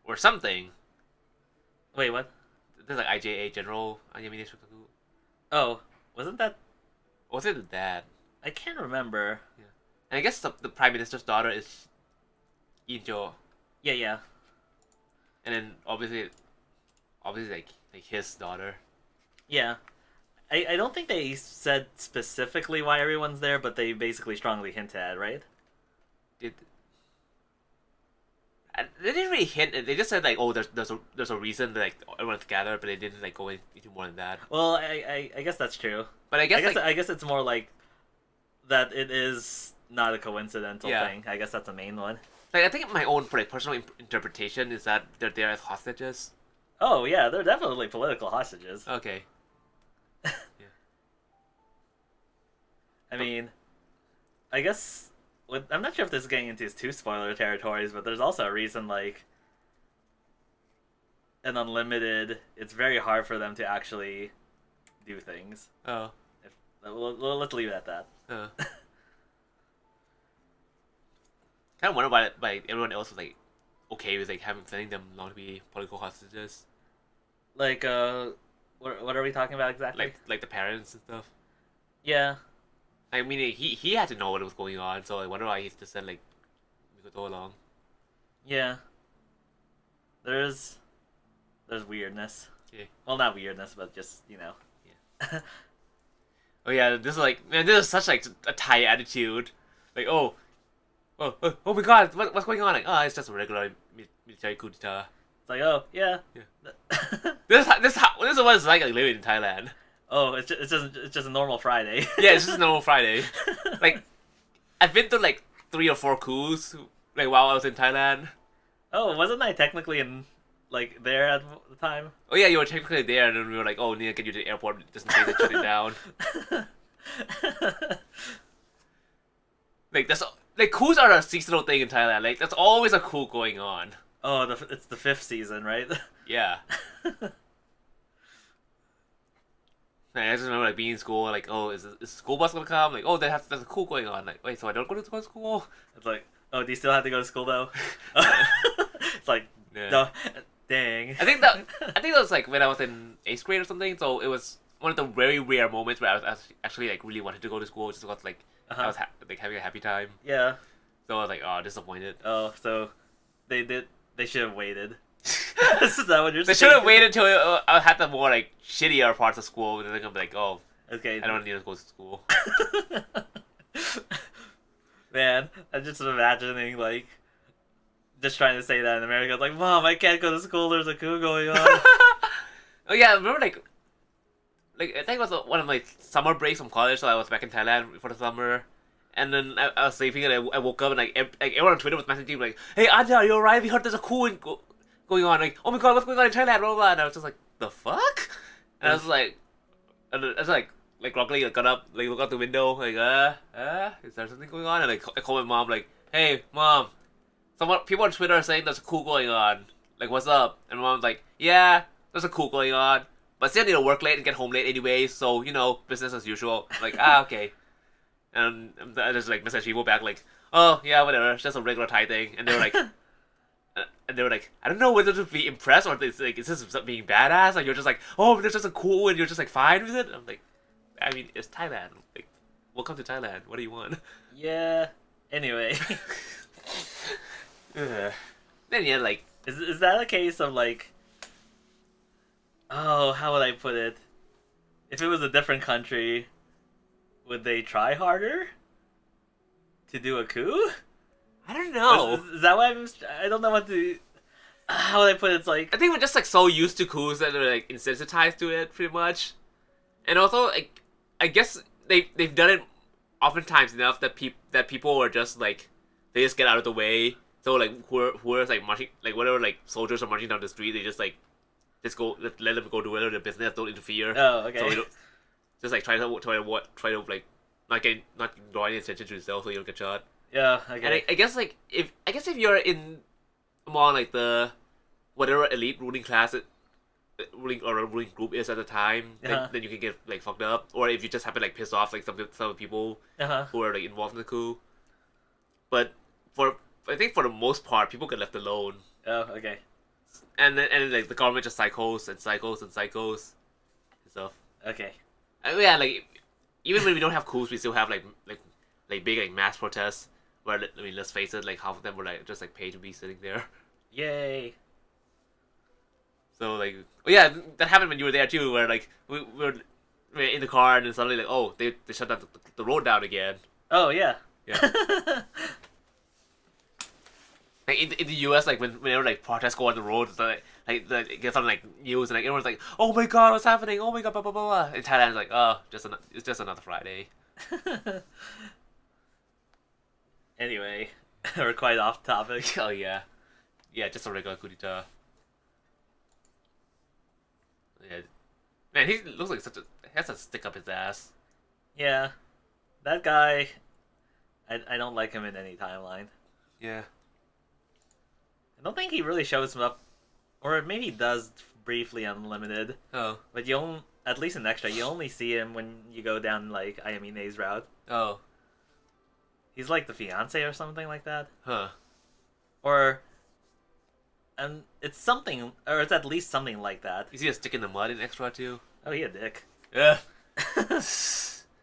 or something. Wait, what? There's like IJA General Anya Fuyu. Oh, wasn't that? Or was it the dad? I can't remember. Yeah. And I guess the Prime Minister's daughter is Injo. Yeah. And then obviously like his daughter. Yeah. I don't think they said specifically why everyone's there, but they basically strongly hinted at, right? They didn't really hint. They just said like, oh, there's a reason that like everyone's gathered, but they didn't like go into more than that. Well, I guess that's true. But I guess it's more like that. It is not a coincidental thing. I guess that's the main one. like I think my own like personal interpretation is that they're there as hostages. Oh yeah, they're definitely political hostages. Okay. I mean, I guess I'm not sure if this is getting into too spoiler territories, but there's also a reason like an unlimited. It's very hard for them to actually do things. Oh. Let's leave it at that. Kind of wonder why like everyone else was like okay with like sending them along to be political hostages. Like what are we talking about exactly? Like the parents and stuff. Yeah. I mean, he had to know what was going on, so I wonder why he just said like we could go along. Yeah. There's weirdness. Yeah. Well, not weirdness, but just Yeah. Oh yeah, this is such like a Thai attitude. Like oh my god, what's going on? Like it's just a regular military coup d'etat. It's like oh yeah. This is what it's like living in Thailand. Oh, it's just a normal Friday. Yeah, it's just a normal Friday. Like, I've been to like 3 or 4 coups like while I was in Thailand. Oh, wasn't I technically like there at the time? Oh yeah, you were technically there, and then we were like, oh, we need to get you to the airport just in case they shut it down. Like that's like coups are a seasonal thing in Thailand. Like that's always a coup going on. Oh, it's the 5th season, right? Yeah. I just remember like being in school, like, oh, is the school bus gonna come? Like, oh, there's a coup going on. Like, wait, so I don't go to school? It's like, oh, do you still have to go to school though? It's like, no, dang. I think that was like when I was in 8th grade or something. So it was one of the very rare moments where I was actually like really wanted to go to school, just because like I was like having a happy time. Yeah. So I was like, oh, disappointed. Oh, so they should have waited. Is that what you're saying? They should have waited till I had the more like shittier parts of school, and then they're gonna be like, oh, okay, I don't need to go to school. Man, I'm just imagining like just trying to say that in America. It's like, Mom, I can't go to school. There's a coup going on. Oh yeah, I remember like I think it was one of my summer breaks from college, so I was back in Thailand for the summer. And then I was sleeping, and I woke up, and like everyone on Twitter was messaging me like, "Hey Anya, are you alright? We heard there's a coup going on. Like, oh my god, what's going on in Thailand?" Blah blah blah. And I was just like, "The fuck?" And I was like, luckily I got up, like look out the window, like is there something going on? And I call my mom, like, hey mom, people on Twitter are saying there's a coup going on. Like, what's up? And my mom's like, yeah, there's a coup going on, but still need to work late and get home late anyway. So business as usual. I'm like, okay. And I just like message people back like, oh yeah, whatever, it's just a regular Thai thing. And they were like, I don't know whether to be impressed or it's like, is this being badass? Like you're just like, oh, there's just a coup and you're just like fine with it. I'm like, I mean, it's Thailand. Like, welcome to Thailand. What do you want? Yeah. Anyway. Then yeah, like, is that a case of like, oh, how would I put it? If it was a different country, would they try harder to do a coup? I don't know. Is that why I don't know what to... How would I put it? It's like... I think we're just like so used to coups that they're like insensitized to it pretty much. And also, like, I guess they've done it oftentimes enough that people are just like, they just get out of the way. So like who are like marching, like whatever, like soldiers are marching down the street, they just like go, let them go do whatever their business, don't interfere. Oh, okay. So you don't, just like try to like not draw any attention to yourself so you don't get shot. Yeah, okay. And I guess like if you're in among like the whatever elite ruling class ruling group is at the time, then you can get like fucked up. Or if you just happen like piss off like some people who are like involved in the coup. But I think for the most part, people get left alone. Oh, okay. And then like the government just cycles and stuff. Okay. Yeah, like even when we don't have coups, we still have like big like mass protests where, I mean, let's face it, like half of them were like just like paid to be sitting there. Yay. So like, oh yeah, that happened when you were there too, where like we were in the car and then suddenly like, oh, they shut down the road down again. Oh yeah. Yeah. Like in the US, like whenever like protests go on the road, it's like get something like news and like everyone's like, oh my god, what's happening? Oh my god, blah blah blah. In Thailand, it's like, oh, it's just another Friday. Anyway, we're quite off topic. Oh yeah, just a regular coup d'etat. Yeah, man, he looks like has a stick up his ass. Yeah, that guy, I don't like him in any timeline. Yeah. I don't think he really shows him up, or maybe he does briefly on Unlimited. Oh. But at least in Extra, you only see him when you go down like Ayamina's route. Oh. He's like the fiance or something like that. Huh. Or, it's something, or it's at least something like that. Is he a stick in the mud in Extra too? Oh, he a dick. Yeah. I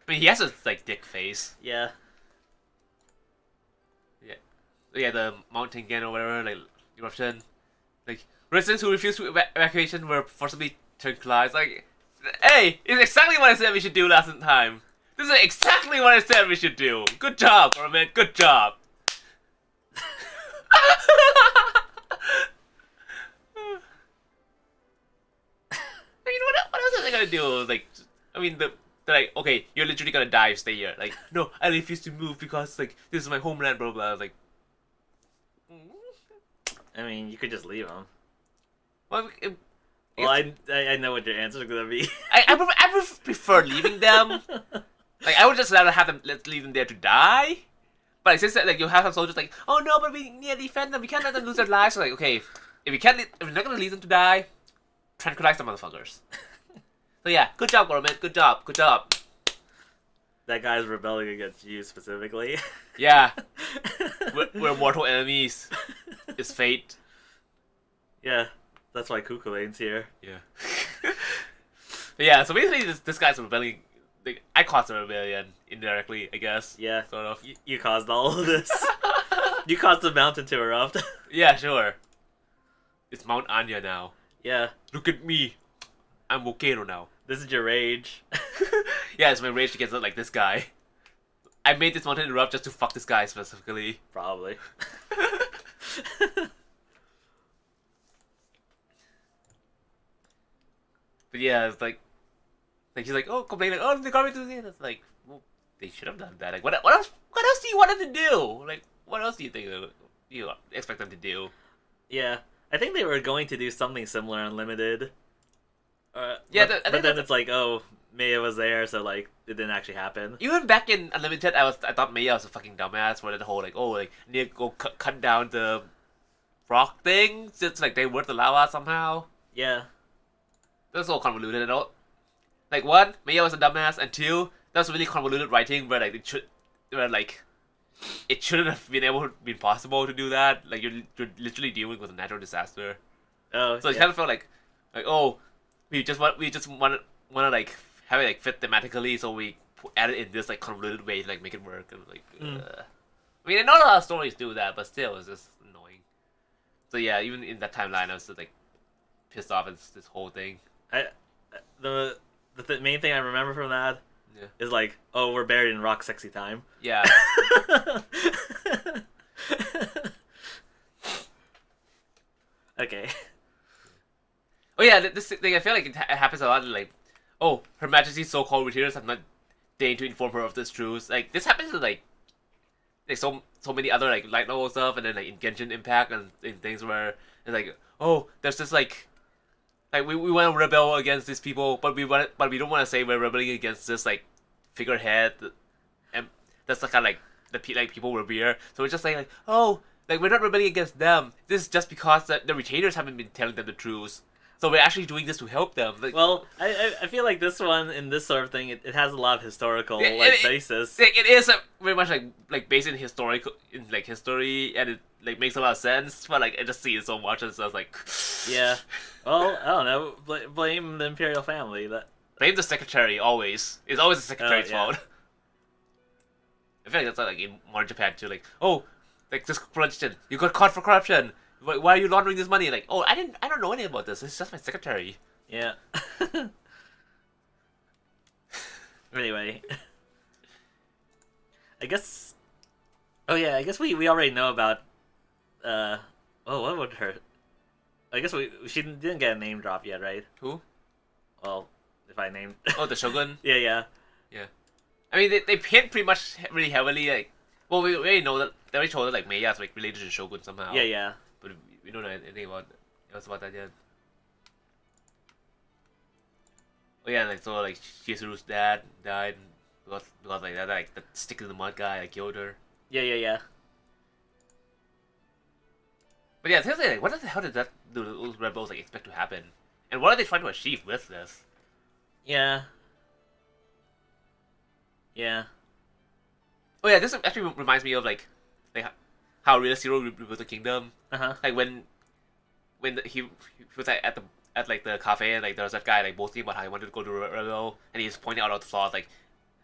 mean, he has a like dick face. Yeah. Yeah, the mountain gang or whatever, like eruption, like residents who refused to evacuation were forcibly tranquilized. Like, hey, it's exactly what I said we should do last time. This is exactly what I said we should do. Good job, government. Good job. What else are they gonna do? Like, I mean, they're like, okay, you're literally gonna die if you stay here. Like, no, I refuse to move because like this is my homeland. Blah blah. Like. I mean, you could just leave him. Well, I know what your answer is gonna be. I prefer leaving them. Like, I would just rather have them, let's leave them there to die. But since like you have some soldiers like, oh no, but we need to defend them. We can't let them lose their lives. So like, okay, if we're not gonna leave them to die, tranquilize the motherfuckers. So yeah, good job, government. Good job. Good job. That guy's rebelling against you specifically. Yeah. We're mortal enemies. It's fate. Yeah, that's why Kukulane's here. Yeah. Yeah, so basically this guy's rebelling. Like, I caused a rebellion, indirectly, I guess. Yeah. Sort of. You caused all of this. You caused the mountain to erupt. Yeah, sure. It's Mount Anya now. Yeah. Look at me. I'm volcano now. This is your rage. Yeah, it's my rage against like this guy. I made this mountain erupt just to fuck this guy specifically. Probably. But yeah, it's like he's like, oh, complaining, like, oh, the government doing this. It's like, well, they should have done that. Like, what else? What else do you want them to do? Like, what else do you think you expect them to do? Yeah, I think they were going to do something similar on Limited, But then it's like, oh, Maya was there, so like it didn't actually happen. Even back in Unlimited, I thought Maya was a fucking dumbass for the whole like, oh, like need to go cut down the rock thing just like they were the lava somehow. Yeah. That's all convoluted and all. Like one, Maya was a dumbass, and two, that's really convoluted writing where like it shouldn't have been possible to do that. Like you're literally dealing with a natural disaster. Oh. So it kind of felt like oh, we just want to like have it like fit thematically, so we add it in this like convoluted way to like make it work. And like, I mean, I know a lot of stories do that, but still, it's just annoying. So yeah, even in that timeline, I was just like pissed off at this whole thing. The main thing I remember from that is like, oh, we're buried in rock sexy time. Yeah. Okay. Oh yeah, this thing I feel like it happens a lot. Like, oh, Her Majesty's so-called retainers have not deigned to inform her of this truth. Like this happens in like so many other like light novel stuff, and then like in Genshin Impact and in things where it's like, oh, there's this like we want to rebel against these people, but we don't want to say we're rebelling against this like figurehead, and that's the kind of like the people revere. So it's just like oh, like we're not rebelling against them. This is just because the retainers haven't been telling them the truth. So we're actually doing this to help them. Like, well, I feel like this one in this sort of thing, it has a lot of historical basis. It is very much like based in history, and it like makes a lot of sense. But like I just see it so much, and so I was like, yeah. Well, I don't know. Blame the imperial family. Blame the secretary always. It's always the secretary's fault. I feel like that's like in modern Japan too. Like oh, like this corruption. You got caught for corruption. Why are you laundering this money? Like, oh, I don't know anything about this. It's just my secretary. Yeah. Anyway, I guess. Oh yeah, I guess we already know about. Oh, what would her? I guess she didn't get a name drop yet, right? Who? Well, if I named. Oh, the Shogun. Yeah. I mean, they hint pretty much really heavily. Like, well, we already know that they already told that like Meiya's like related to Shogun somehow. Yeah. But we don't know anything about that yet. Oh yeah, like so like Chihiru's dad died because like that like the stick in the mud guy like killed her. Yeah. But yeah, seriously, like what the hell did those rebels like expect to happen? And what are they trying to achieve with this? Yeah. Oh yeah, this actually reminds me of like how Real Zero rebuilt the kingdom. Like when he was at the cafe, and like there was that guy like boasting about how he wanted to go to rebel, and he's pointing out all the flaws. Like,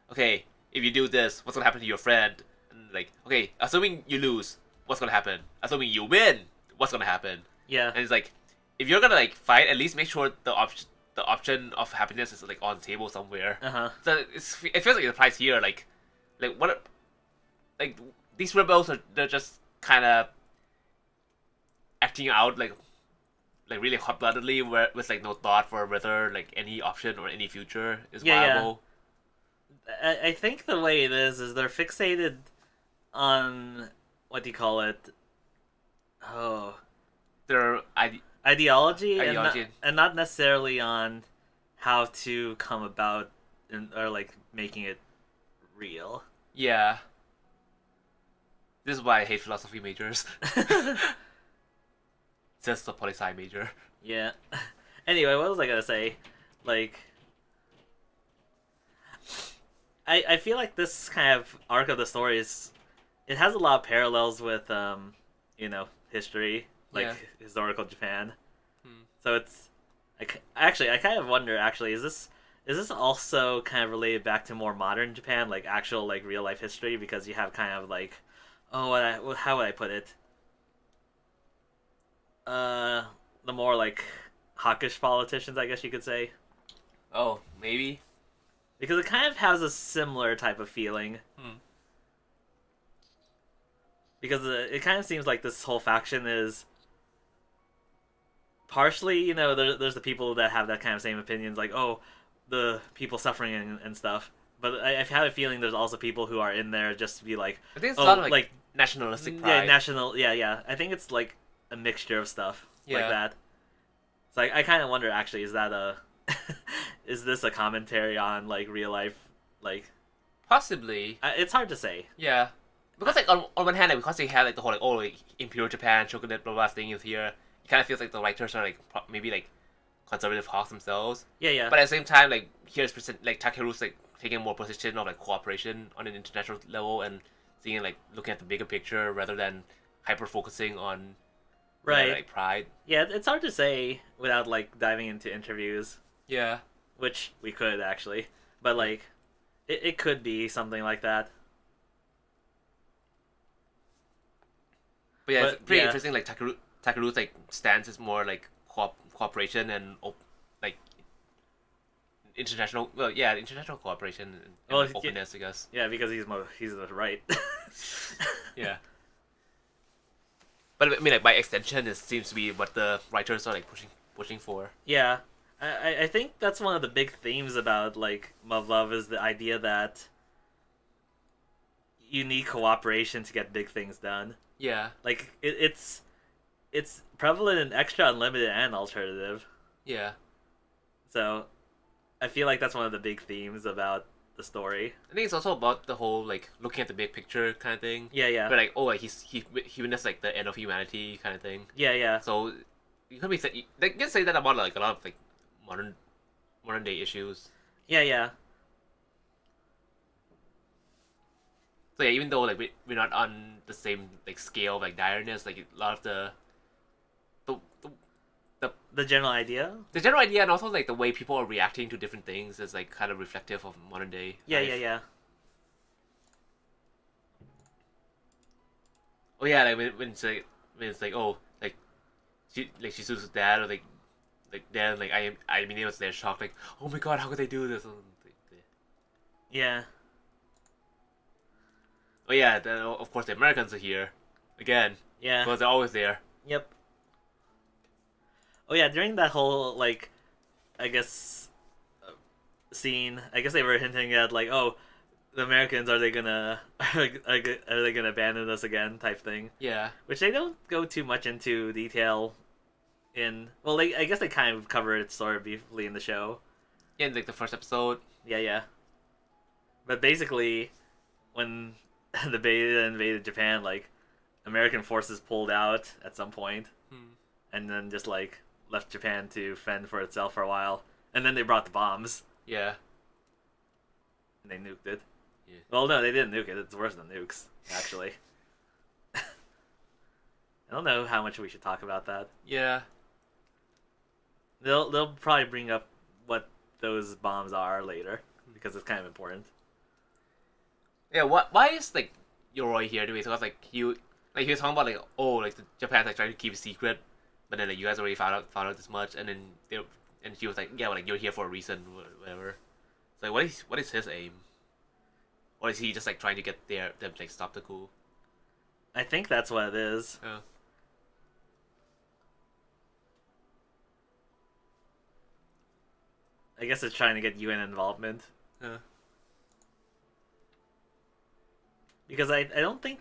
okay, if you do this, what's gonna happen to your friend? And like, okay, assuming you lose, what's gonna happen? Assuming you win, what's gonna happen? Yeah. And it's like, if you're gonna like fight, at least make sure the option of happiness is like on the table somewhere. So it feels like it applies here. Like what? Like these rebels they're just kind of acting out like really hot-bloodedly with like no thought for whether like any option or any future is viable. Yeah. I think the way it is they're fixated on what do you call it? Oh, their ideology. And not necessarily on how to come about or like making it real. Yeah. This is why I hate philosophy majors. Just the poli-sci major. Yeah. Anyway, what was I gonna say? Like, I feel like this kind of arc of the story it has a lot of parallels with history, like historical Japan. So it's I kind of wonder is this also kind of related back to more modern Japan, like actual like real life history, because you have kind of like how would I put it? The more like hawkish politicians, I guess you could say. Oh, maybe. Because it kind of has a similar type of feeling. Because it kind of seems like this whole faction is partially, there's the people that have that kind of same opinions, like, oh, the people suffering and stuff. But I have a feeling there's also people who are in there just to be like, I think it's a lot of like nationalistic pride. Yeah, I think it's like a mixture of stuff like that. So I kind of wonder, actually, is that Is this a commentary on like real life? Like, Possibly. it's hard to say. Yeah. Because like on one hand, like because they had like the whole like oh like Imperial Japan, chocolate blah blah thing is here, it kind of feels like the writers are like maybe like conservative hawks themselves. Yeah, yeah. But at the same time, like here's like Takeru's like taking more position of like cooperation on an international level and seeing like looking at the bigger picture rather than hyper focusing on Right. like pride. Yeah, it's hard to say without like diving into interviews, Yeah. which we could actually, but like, it could be something like that. But yeah, But, it's pretty yeah. interesting. Like Takeru's like stance is more like cooperation and like international. Well, yeah, international cooperation and Well, like, openness, I guess. Yeah, because he's the right. Yeah. But I mean, like by extension, it seems to be what the writers are like pushing for. Yeah, I think that's one of the big themes about like Love is the idea that you need cooperation to get big things done. Yeah. Like it's prevalent in Extra, Unlimited, and Alternative. Yeah. So I feel like that's one of the big themes about the story. I think it's also about the whole like looking at the big picture kind of thing. Yeah, yeah, But like, oh, like he witnessed like the end of humanity kind of thing. yeah, yeah, So you could be say they can say that about like a lot of like modern day issues. yeah, yeah. So yeah, even though like we're not on the same like scale of like direness, like a lot of the The general idea. the general idea and also like the way people are reacting to different things is like kind of reflective of modern day Yeah, life. yeah, yeah. Oh yeah, like when it's like oh like Shisu's dad or like dad like I mean it was there shocked like oh my god how could they do this? Yeah. Oh yeah, then of course the Americans are here again Yeah. because they're always there. Yep. Oh yeah, during that whole like, I guess, scene, I guess they were hinting at like, oh, the Americans are they gonna are they gonna abandon us again type thing, Yeah, which they don't go too much into detail in. Well, I guess they kind of cover it sort of briefly in the show. yeah, in like the first episode. Yeah, yeah. But basically, when the Beta invaded Japan, like American forces pulled out at some point, and then just like left Japan to fend for itself for a while, and then they brought the bombs Yeah, and they nuked it. Yeah. Well, no, they didn't nuke it. It's worse than nukes, actually. I don't know how much we should talk about that. yeah. They'll probably bring up what those bombs are later because it's kind of important. Yeah, why is like Yoroi here doing? Because like he was talking about like oh like Japan's like trying to keep a secret, but then like you guys already found out this much, and then and he was like yeah well, like you're here for a reason whatever. So like what is his aim? Or is he just like trying to get them to like stop the coup? I think that's what it is. Yeah. I guess it's trying to get UN involvement. Yeah. Because I don't think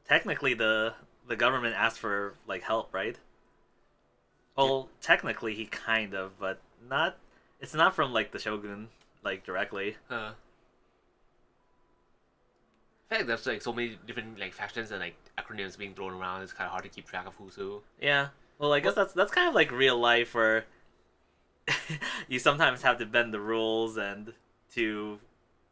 technically the government asked for like help, right? Well, technically he kind of, but not. It's not from like the shogun like directly. I feel like there's like so many different like factions and like acronyms being thrown around. It's kind of hard to keep track of who's who. Yeah. Well, I guess that's kind of like real life where you sometimes have to bend the rules and to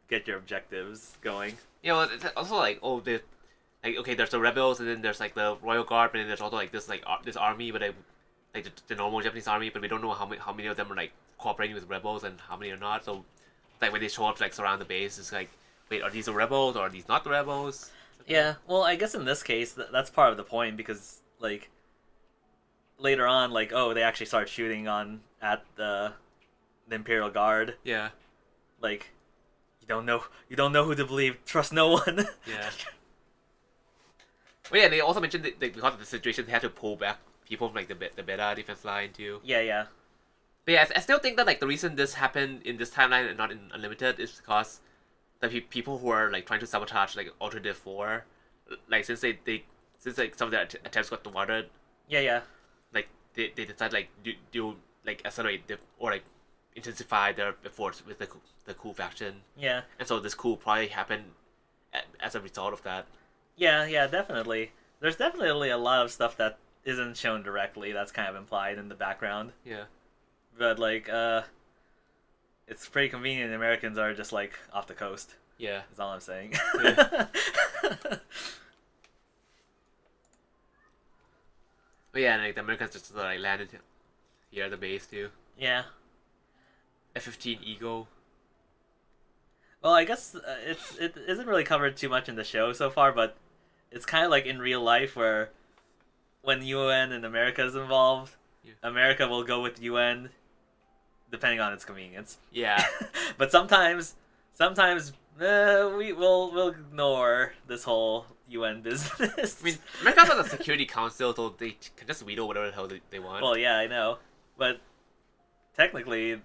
get your objectives going. Yeah, well, it's also like oh, like okay, there's the rebels and then there's like the royal guard, but then there's also like this like this army, but like the normal Japanese army, but we don't know how many of them are like cooperating with rebels and how many are not. So like when they show up to like surround the base, it's like wait, are these the rebels or are these not the rebels? Yeah. Well, I guess in this case that's part of the point because like later on, like oh, they actually start shooting at the Imperial Guard. Yeah. Like you don't know who to believe. Trust no one. Yeah. Well, yeah, they also mentioned that because of the situation, they had to pull back people from like the beta defense line too. Yeah, yeah. But yeah, I still think that like the reason this happened in this timeline and not in Unlimited is because the people who are like trying to sabotage like Alternative 4, like since like some of their attempts got thwarted, Yeah, yeah. like they decide like do like accelerate or like intensify their efforts with the cool faction, Yeah. and so this coup probably happened as a result of that. Yeah, definitely. There's definitely a lot of stuff that isn't shown directly that's kind of implied in the background. Yeah. But like it's pretty convenient the Americans are just like off the coast. Yeah. That's all I'm saying. Yeah. But yeah, and, like the Americans just like landed here at the base too. Yeah. F-15 Eagle. Well, I guess it isn't really covered too much in the show so far, but it's kind of like in real life where when UN and America is involved, Yeah. America will go with UN depending on its convenience. Yeah. But sometimes we'll ignore this whole UN business. I mean, America's on the Security Council, so they can just veto whatever the hell they want. Well, yeah, I know, but technically,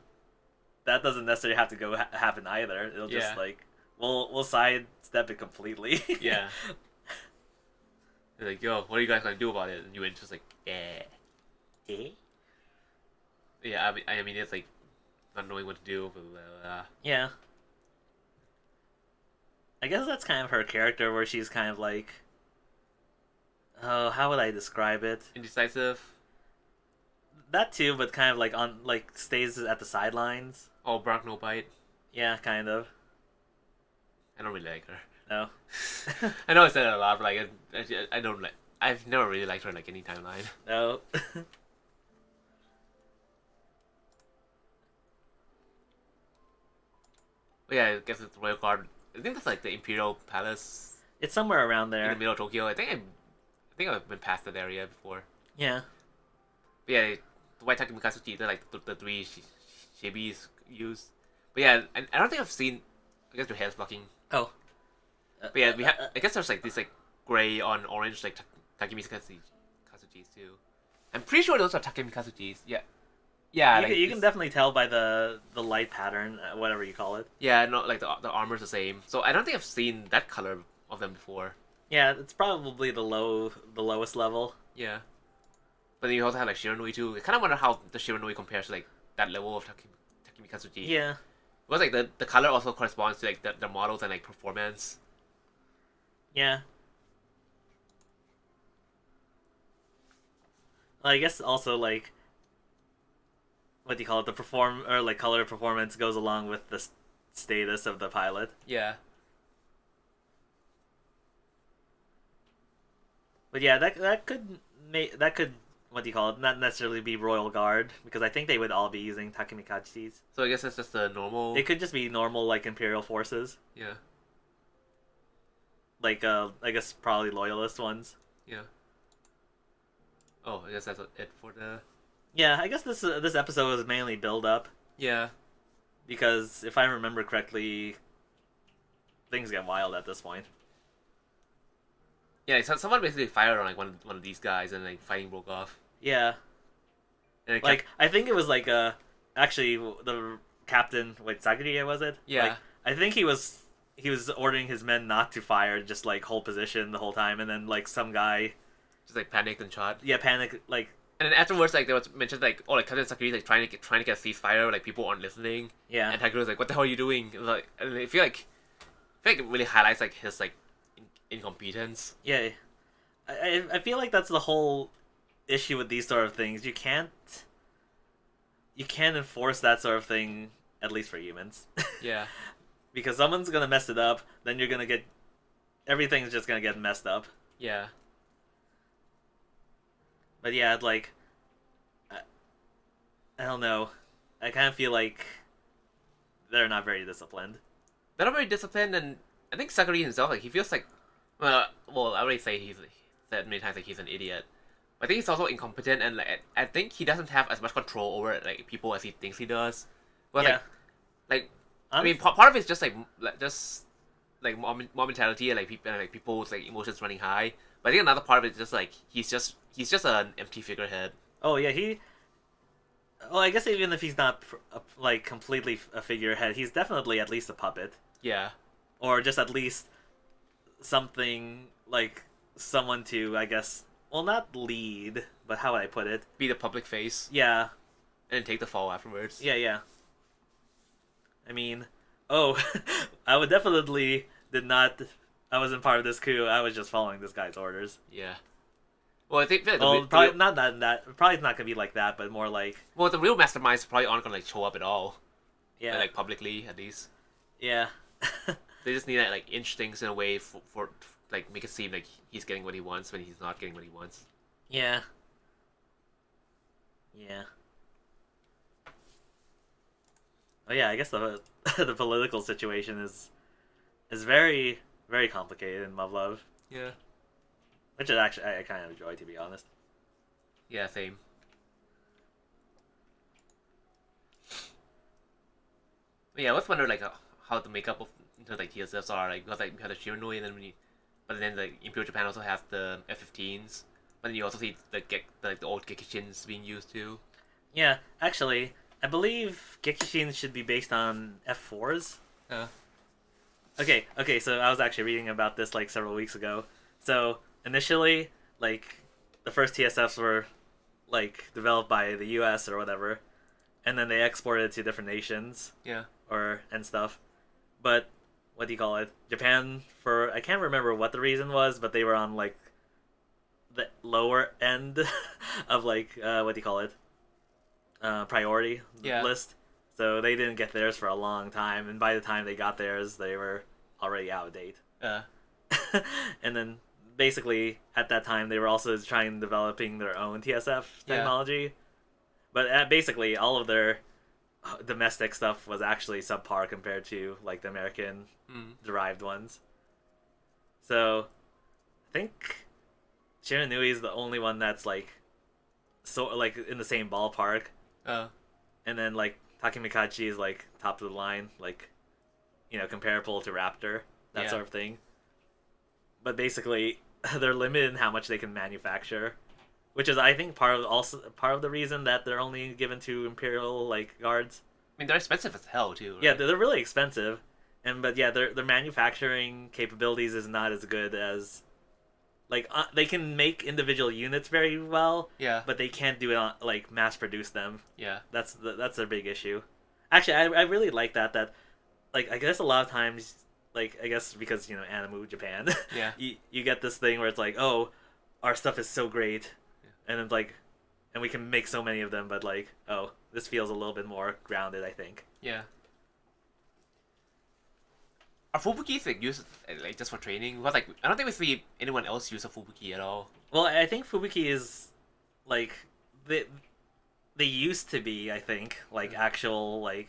that doesn't necessarily have to go happen either. It'll just Yeah. like we'll sidestep it completely. Yeah. They're like, yo, what are you guys gonna do about it? And you just like, eh. Yeah, I mean, it's like not knowing what to do. Blah, blah, blah. Yeah. I guess that's kind of her character, where she's kind of like, oh, how would I describe it? Indecisive. That too, but kind of like stays at the sidelines. Oh, Brock no bite. Yeah, kind of. I don't really like her. No. I know I said it a lot, but like I don't like. I've never really liked her in like any timeline. No. But yeah, I guess it's Royal Guard. I think that's like the Imperial Palace It's somewhere around in the there. middle of Tokyo. I think I've been past that area before. Yeah. But yeah, the White Taki Mikatsuchi, they're like the three shibis use. But yeah, I don't think I've seen. I guess their hair's blocking. Oh. But yeah, we have. I guess there's like these like gray on orange like Takemikatsuchis too. I'm pretty sure those are Takemikatsuchis. Yeah. Yeah, you can definitely tell by the light pattern, whatever you call it. Yeah, no, like the armor's the same. So I don't think I've seen that color of them before. Yeah, it's probably the lowest level. Yeah. But then you also have like Shiranui too. I kind of wonder how the Shiranui compares to like that level of Takemikatsuchi. Yeah. Because like the color also corresponds to like the models and like performance. Yeah. Well, I guess also like, what do you call it? The color performance goes along with the status of the pilot. Yeah. But yeah, that could what do you call it? Not necessarily be Royal Guard, because I think they would all be using Takemikachis. So I guess it's just a normal. It could just be normal like Imperial forces, Yeah. like I guess probably loyalist ones. Yeah. Oh, I guess that's it for the. Yeah, I guess this episode was mainly build up, Yeah. because if I remember correctly, things get wild at this point. Yeah, like, someone basically fired on like one of these guys, and like fighting broke off. Yeah, And it like I think it was like actually the captain. Wait, Sagiri was it? Yeah. Like, I think he was ordering his men not to fire, just like hold position the whole time, and then like some guy, just like panicked and shot. yeah, panic like. And then afterwards, like there was mentioned like, oh, like Captain Sakuri's like trying to get a ceasefire, like people aren't listening. Yeah. And Takeru's like, what the hell are you doing? And I feel like it really highlights like his like incompetence. Yeah, I feel like that's the whole issue with these sort of things. You can't enforce that sort of thing, at least for humans. Yeah. Because someone's gonna mess it up, then you're gonna get everything's just gonna get messed up. Yeah. But yeah, like I don't know. I kind of feel like they're not very disciplined. They're not very disciplined, and I think Sakuri himself, like he feels like, well, I already say he's said many times like he's an idiot. But I think he's also incompetent, and like I think he doesn't have as much control over like people as he thinks he does. But Yeah. like I mean, part of it's just like mob mentality and like people's like emotions running high. But I think another part of it is just like he's just an empty figurehead. Oh yeah, well, I guess even if he's not like completely a figurehead, he's definitely at least a puppet, Yeah. or just at least something like someone to, I guess, well, not lead, but how would I put it? Be the public face Yeah, and then take the fall afterwards. yeah. I mean, oh, I would definitely did not. I wasn't part of this coup. I was just following this guy's orders. Yeah. Well, I think like, Well, the real, probably not that. Probably not gonna be like that, but more like well, the real masterminds probably aren't gonna like show up at all. yeah, Like publicly at least. yeah, They just need to like inch things in a way for like make it seem like he's getting what he wants when he's not getting what he wants. yeah, yeah. Oh yeah, I guess the the political situation is very very complicated in Love Love, Yeah. which is actually I kind of enjoy, to be honest. Yeah, same. But yeah, I always wonder like how the makeup of into like TSFs are like because like we have the Shiranui and then but then the Imperial Japan also has the F-15s, but then you also see the old Gekishins being used too. Yeah, actually, I believe Gekishin should be based on F4s. Okay, so I was actually reading about this like several weeks ago. So initially, like the first TSFs were like developed by the U.S. or whatever, and then they exported to different nations Yeah. or and stuff. But what do you call it? Japan, for I can't remember what the reason was, but they were on like the lower end of like what do you call it? Priority Yeah. list. So they didn't get theirs for a long time, and by the time they got theirs, they were already out of date. And then basically at that time they were also trying developing their own TSF technology. But basically all of their domestic stuff was actually subpar compared to like the American derived ones. So I think Shiranui is the only one that's like so like in the same ballpark. And then like Takemikachi is like top of the line, like comparable to Raptor, that sort of thing. But basically they're limited in how much they can manufacture, which is I think part of the reason that they're only given to Imperial like guards. I mean, they're expensive as hell too. Right? Yeah, they're really expensive, but their manufacturing capabilities is not as good as like they can make individual units very well. Yeah. But they can't do it on, like mass produce them. Yeah. That's their big issue. Actually, I really like that like I guess a lot of times like I guess because Animu Japan. Yeah. you get this thing where it's like, oh, our stuff is so great, and it's like, and we can make so many of them, but like, oh, this feels a little bit more grounded, I think. Yeah. Are Fubukis like used like just for training? Because like I don't think we see anyone else use a Fubuki at all. Well, I think Fubuki is like they used to be, I think, like actual like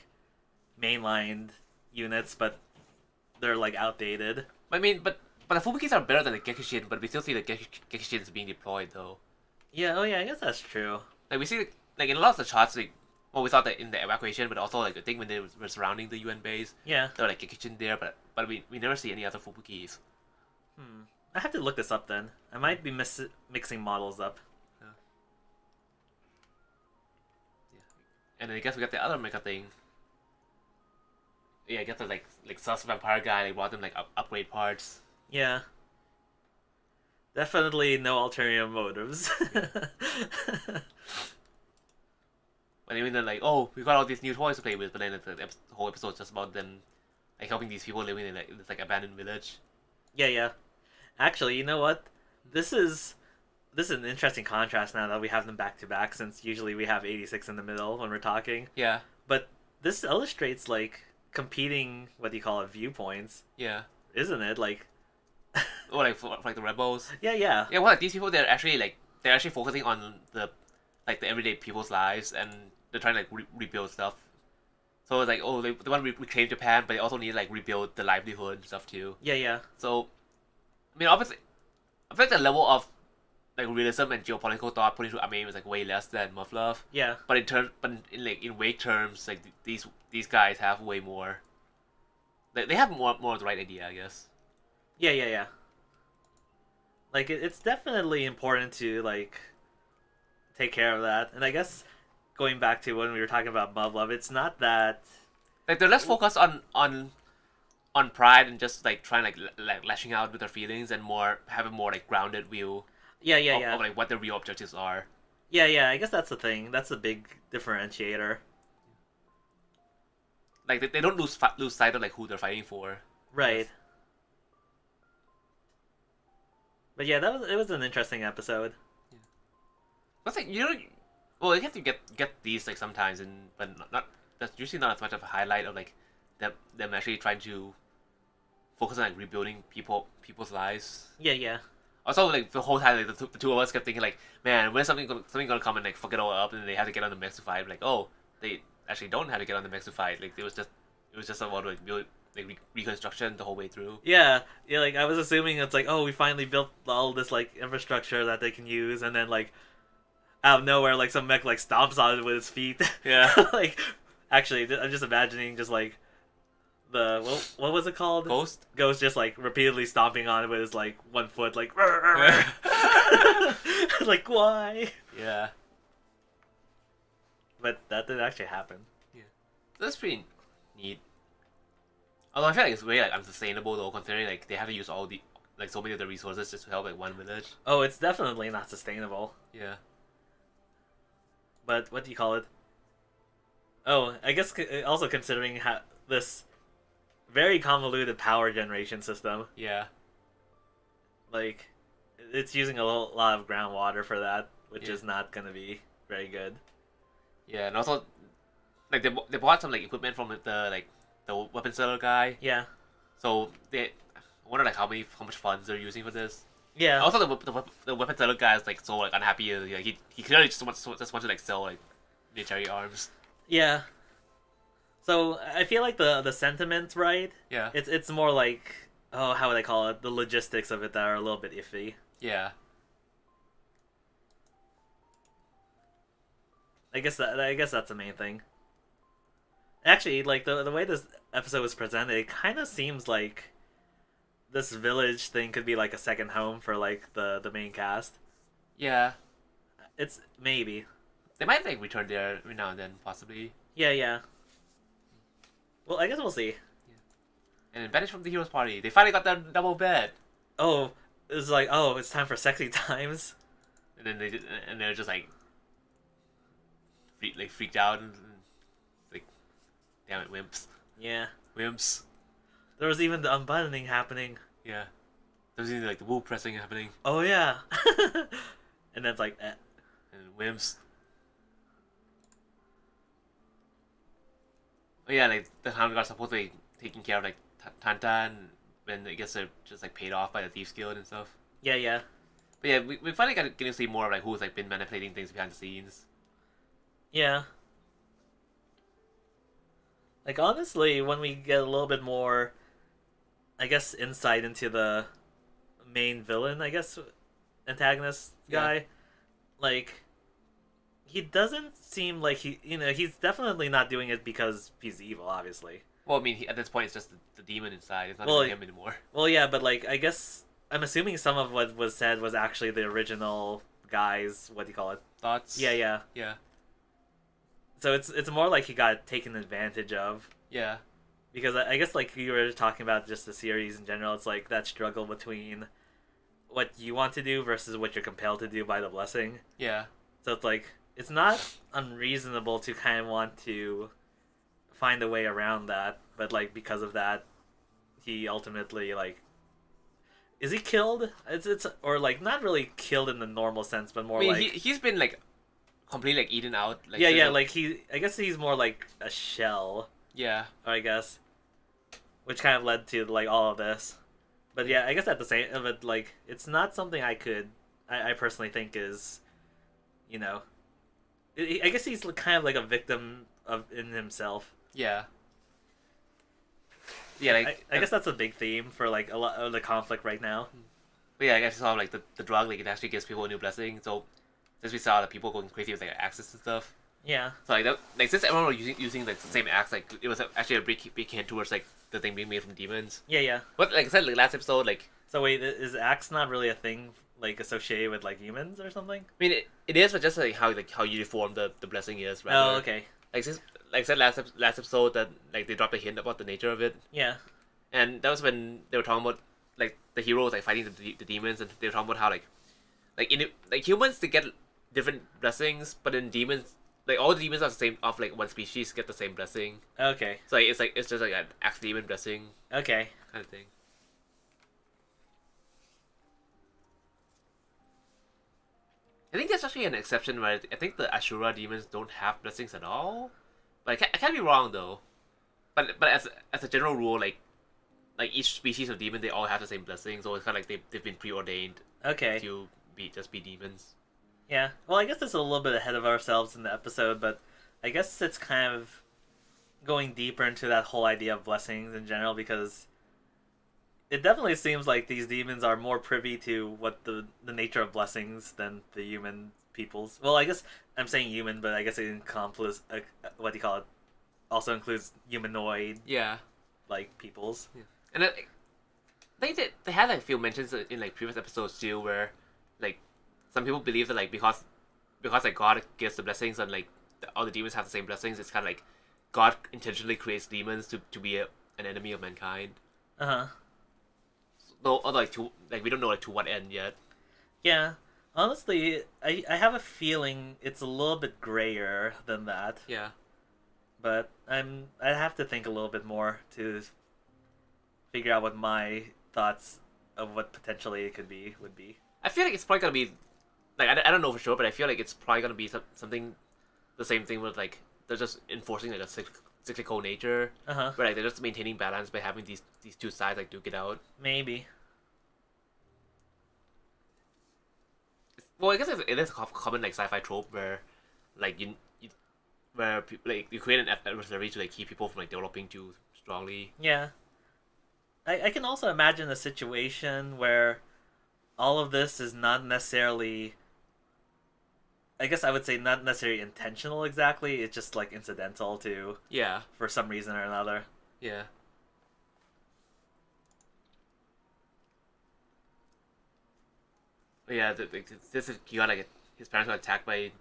mainlined units, but they're like outdated. I mean, but the Fubukis are better than the Gekishin, but we still see the Gekishins being deployed though. Yeah, oh yeah, I guess that's true. Like we see like in a lot of the shots, like well, we saw that in the evacuation, but also like I think when they were surrounding the UN base, Yeah. there were like Gekishin there, but we never see any other Fubukis. I have to look this up then. I might be mixing models up. Yeah. And then I guess we got the other mecha thing. Yeah, I guess the like sus vampire guy like brought them like upgrade parts. Yeah. Definitely no ulterior motives. But even then, like, oh, we got all these new toys to play with, but then the whole episode's just about them, like, helping these people living in like this like abandoned village. Yeah. Actually, you know what? This is an interesting contrast now that we have them back to back, since usually we have 86 in the middle when we're talking. Yeah. But this illustrates like competing, what do you call it, viewpoints, Yeah. isn't it? Like, Or like for like the rebels. yeah. Yeah, well, like these people, they're actually focusing on the everyday people's lives, and they're trying to like rebuild stuff. So it's like, oh, they want to reclaim Japan, but they also need to like rebuild the livelihood and stuff too. Yeah. So, I mean, obviously, I feel like the level of like realism and geopolitical thought put into anime was like way less than Mufflove. Yeah. But in weight terms, like these guys have way more. They have more of the right idea, I guess. Yeah. Like it's definitely important to like take care of that, and I guess going back to when we were talking about Mufflove, it's not that Like they're less focused on pride and just like trying like lashing out with their feelings, and have a more like grounded view. Yeah. Of like what their real objectives are. Yeah. I guess that's the thing. That's a big differentiator. like they don't lose sight of like who they're fighting for. Right. But yeah, it was an interesting episode. But like you know, well, you have to get these like sometimes, but not that's usually not as much of a highlight of like them actually trying to focus on like rebuilding people's lives. Yeah. Also, like the whole time, like the two of us kept thinking like, man, when's something gonna come and like fuck it all up, and they have to get on the mech to fight. Like, oh, they actually don't have to get on the mech to fight. Like it was just about like build like reconstruction the whole way through. Yeah. Like I was assuming it's like, oh, we finally built all this like infrastructure that they can use, and then like out of nowhere, like some mech like stomps on it with his feet. Yeah. Like, actually, I'm just imagining just like the what was it called? Ghost just like repeatedly stomping on it with his like 1 foot, like like why? Yeah. But that didn't actually happen. Yeah. That's pretty neat. Although I feel like it's very like unsustainable though, considering like they have to use all the like so many of the resources just to help like one village. Oh, it's definitely not sustainable. Yeah. But what do you call it? Oh, I guess also considering how this very convoluted power generation system, Yeah. like it's using a lot of groundwater for that, which Yeah. is not gonna be very good. Yeah, and also like they bought some like equipment from the weapon seller guy. Yeah. So I wonder like how much funds they're using for this. Yeah. Also, the weapon seller guy is like so like unhappy. Like he clearly just wants to like sell like military arms. Yeah. So I feel like the sentiment's right. Yeah. It's more like, oh, how would I call it? The logistics of it that are a little bit iffy. Yeah. I guess that's the main thing. Actually, like the way this episode was presented, it kind of seems like this village thing could be like a second home for like the main cast. Yeah. It's maybe. They might like return there every now and then, possibly. Yeah. Well, I guess we'll see. And then banished from the heroes party. They finally got their double bed. Oh, it's like, oh, it's time for sexy times. And then they're just like freaked out and like, damn it, wimps. Yeah. Wimps. There was even the unbuttoning happening. Yeah. There's even like the wool pressing happening. Oh yeah. And then it's like, And wimps. Oh yeah, like the Hound Guard's supposed to be taking care of like Tantan, and I guess they're just like paid off by the Thieves Guild and stuff. yeah. But yeah, we finally getting to see more of like who's like been manipulating things behind the scenes. Yeah. Like honestly, when we get a little bit more, I guess, insight into the main villain, I guess, antagonist guy, Yeah. like, he doesn't seem like he's definitely not doing it because he's evil, obviously. Well, I mean, at this point, it's just the demon inside. It's not Well, even him anymore. Well, yeah, but like, I guess I'm assuming some of what was said was actually the original guy's, what do you call it? Thoughts? Yeah. Yeah. So it's more like he got taken advantage of. Yeah. Because I guess, like, you were talking about just the series in general, it's like that struggle between what you want to do versus what you're compelled to do by the blessing. Yeah. So it's like, it's not unreasonable to kind of want to find a way around that, but, like, because of that, he ultimately, like... Is he killed? It's or, like, not really killed in the normal sense, but more I mean, like... he's been, like, completely, like, eaten out. Like, yeah, like, I guess he's more like a shell. Yeah. I guess, which kind of led to like all of this, but yeah, I guess at the same of it, like, it's not something I personally think is, I guess he's kind of like a victim in himself. Yeah. Yeah, like I guess that's a big theme for like a lot of the conflict right now. But yeah, I guess you saw like the drug, like it actually gives people a new blessing. So since we saw the people going crazy with like axes and stuff. Yeah. So like since everyone was using like the same axe, like it was actually a big hint towards like the thing being made from demons. Yeah. But like I said, like last episode, like. So wait, is axe not really a thing like associated with like humans or something? I mean, it is, but just like how uniform the blessing is. Oh, okay. Like since like I said last episode that like they dropped a hint about the nature of it. Yeah. And that was when they were talking about like the heroes like fighting the demons, and they were talking about how like humans they get different blessings, but then demons like all the demons of the same of like one species get the same blessing. Okay. So like it's just like an axe demon blessing Okay. kind of thing. I think there's actually an exception where I think the Ashura demons don't have blessings at all. But I can't be wrong though. But as a general rule, like each species of demon, they all have the same blessing, so it's kind of like they've been preordained Okay. to be demons. Yeah. Well, I guess it's a little bit ahead of ourselves in the episode, but I guess it's kind of going deeper into that whole idea of blessings in general because it definitely seems like these demons are more privy to what the nature of blessings than the human peoples. Well, I guess I'm saying human, but I guess it encompasses what do you call it? Also includes humanoid Yeah. like peoples. Yeah. And I think that they had like a few mentions in like previous episodes too, where like some people believe that like because like God gives the blessings and like all the demons have the same blessings, it's kind of like God intentionally creates demons to be an enemy of mankind. Uh-huh. Though like we don't know like to what end yet. Yeah. Honestly, I have a feeling it's a little bit grayer than that. Yeah. But I have to think a little bit more to figure out what my thoughts of what potentially it would be. I feel like it's probably gonna be like I don't know for sure, but I feel like it's probably gonna be something the same thing with like they're just enforcing like a cyclical nature, Uh-huh. where like they're just maintaining balance by having these two sides like duke it out. Maybe. Well, I guess it is a common like sci-fi trope where like you where like you create an adversary to like keep people from like developing too strongly. Yeah. I can also imagine a situation where all of this is not necessarily, I guess I would say not necessarily intentional exactly, it's just like incidental to Yeah. for some reason or another. Yeah. But yeah, this is you got like his parents got attacked by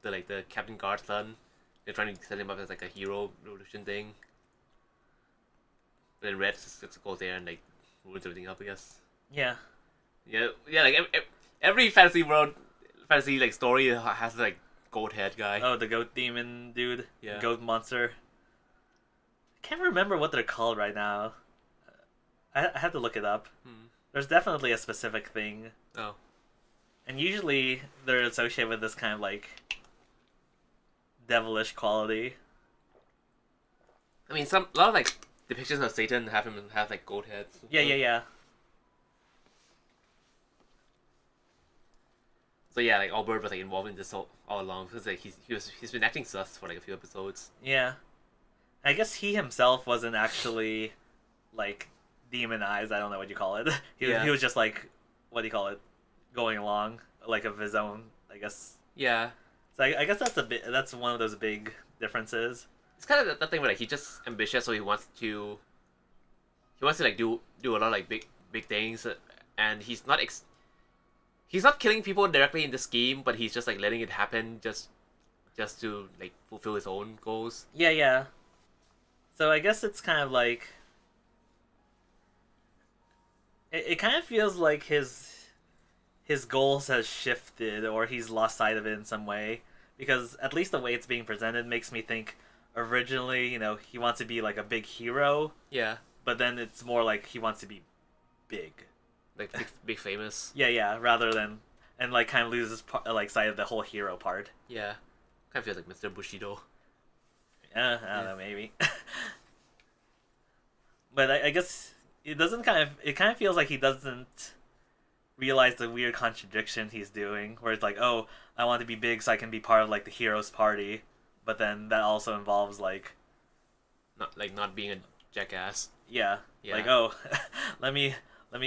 the Captain Guard's son. They're trying to set him up as like a hero revolution thing. But then Red just goes there and like ruins everything up, I guess. Yeah. Yeah, like every fantasy like story has like goat head guy. Oh, the goat demon dude. Yeah. Goat monster. I can't remember what they're called right now. I have to look it up. There's definitely a specific thing. Oh. And usually they're associated with this kind of like devilish quality. I mean, a lot of like depictions of Satan have like goat heads. Yeah. So yeah, like Albert was like involved in this all along because like he's been acting sus for like a few episodes. Yeah. I guess he himself wasn't actually like demonized. I don't know what you call it. He was just like, what do you call it? Going along like of his own, I guess. Yeah. So I guess that's one of those big differences. It's kind of that thing where like he's just ambitious, so he wants to like do a lot of like big things, and he's not killing people directly in the scheme, but he's just like letting it happen just to like fulfill his own goals. Yeah. So I guess it's kind of like it kind of feels like his goals has shifted or he's lost sight of it in some way, because at least the way it's being presented makes me think originally, he wants to be like a big hero. Yeah. But then it's more like he wants to be big. Like big famous. Yeah, rather than and like kind of loses like sight of the whole hero part. Yeah. Kind of feels like Mr. Bushido. I don't know, maybe. But I guess it kind of feels like he doesn't realize the weird contradiction he's doing, where it's like, oh, I want to be big so I can be part of like the hero's party, but then that also involves like not being a jackass. Yeah. Yeah. Like, oh, let me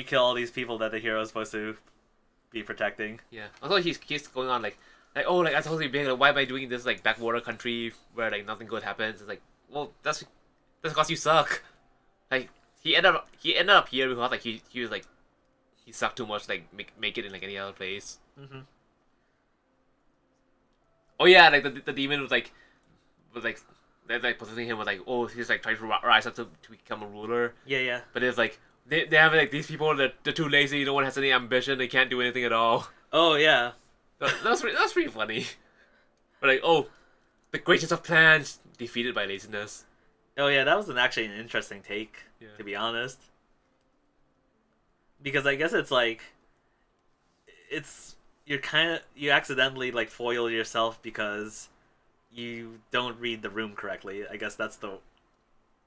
kill all these people that the hero's supposed to be protecting. Yeah. Also, he's going on like oh, like I'm supposed to be big. Like, why am I doing this like backwater country where like nothing good happens? It's like, well, that's because you suck. Like he ended up here because like he was like he sucked too much. Like make it in like any other place. Mm-hmm. Oh yeah, like the demon was like they're like positioning him with like, oh, he's like trying to rise up to become a ruler. Yeah. But it's like they have like these people that they're too lazy. No one has any ambition. They can't do anything at all. Oh yeah. That's pretty funny. But like, oh, the greatest of plans defeated by laziness. Oh yeah, that was actually an interesting take, Yeah. to be honest. Because I guess it's like, it's you accidentally like foil yourself because you don't read the room correctly. I guess that's the.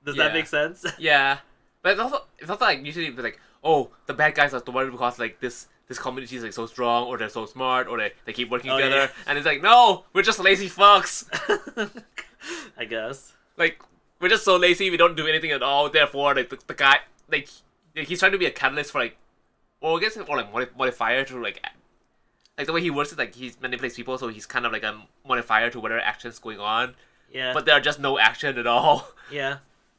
Does that Yeah. make sense? Yeah, but it's also like usually it's like, oh, the bad guys are the one because like this community is like so strong, or they're so smart, or they keep working Oh, together, yeah. and it's like, no, we're just lazy fucks. I guess. Like, we're just so lazy, we don't do anything at all. Therefore, like the guy, like he's trying to be a catalyst for like, or I guess or like modifier to like the way he works is like he manipulates people, so he's kind of like a modifier to whatever action's going on. Yeah. But there are just no action at all. Yeah.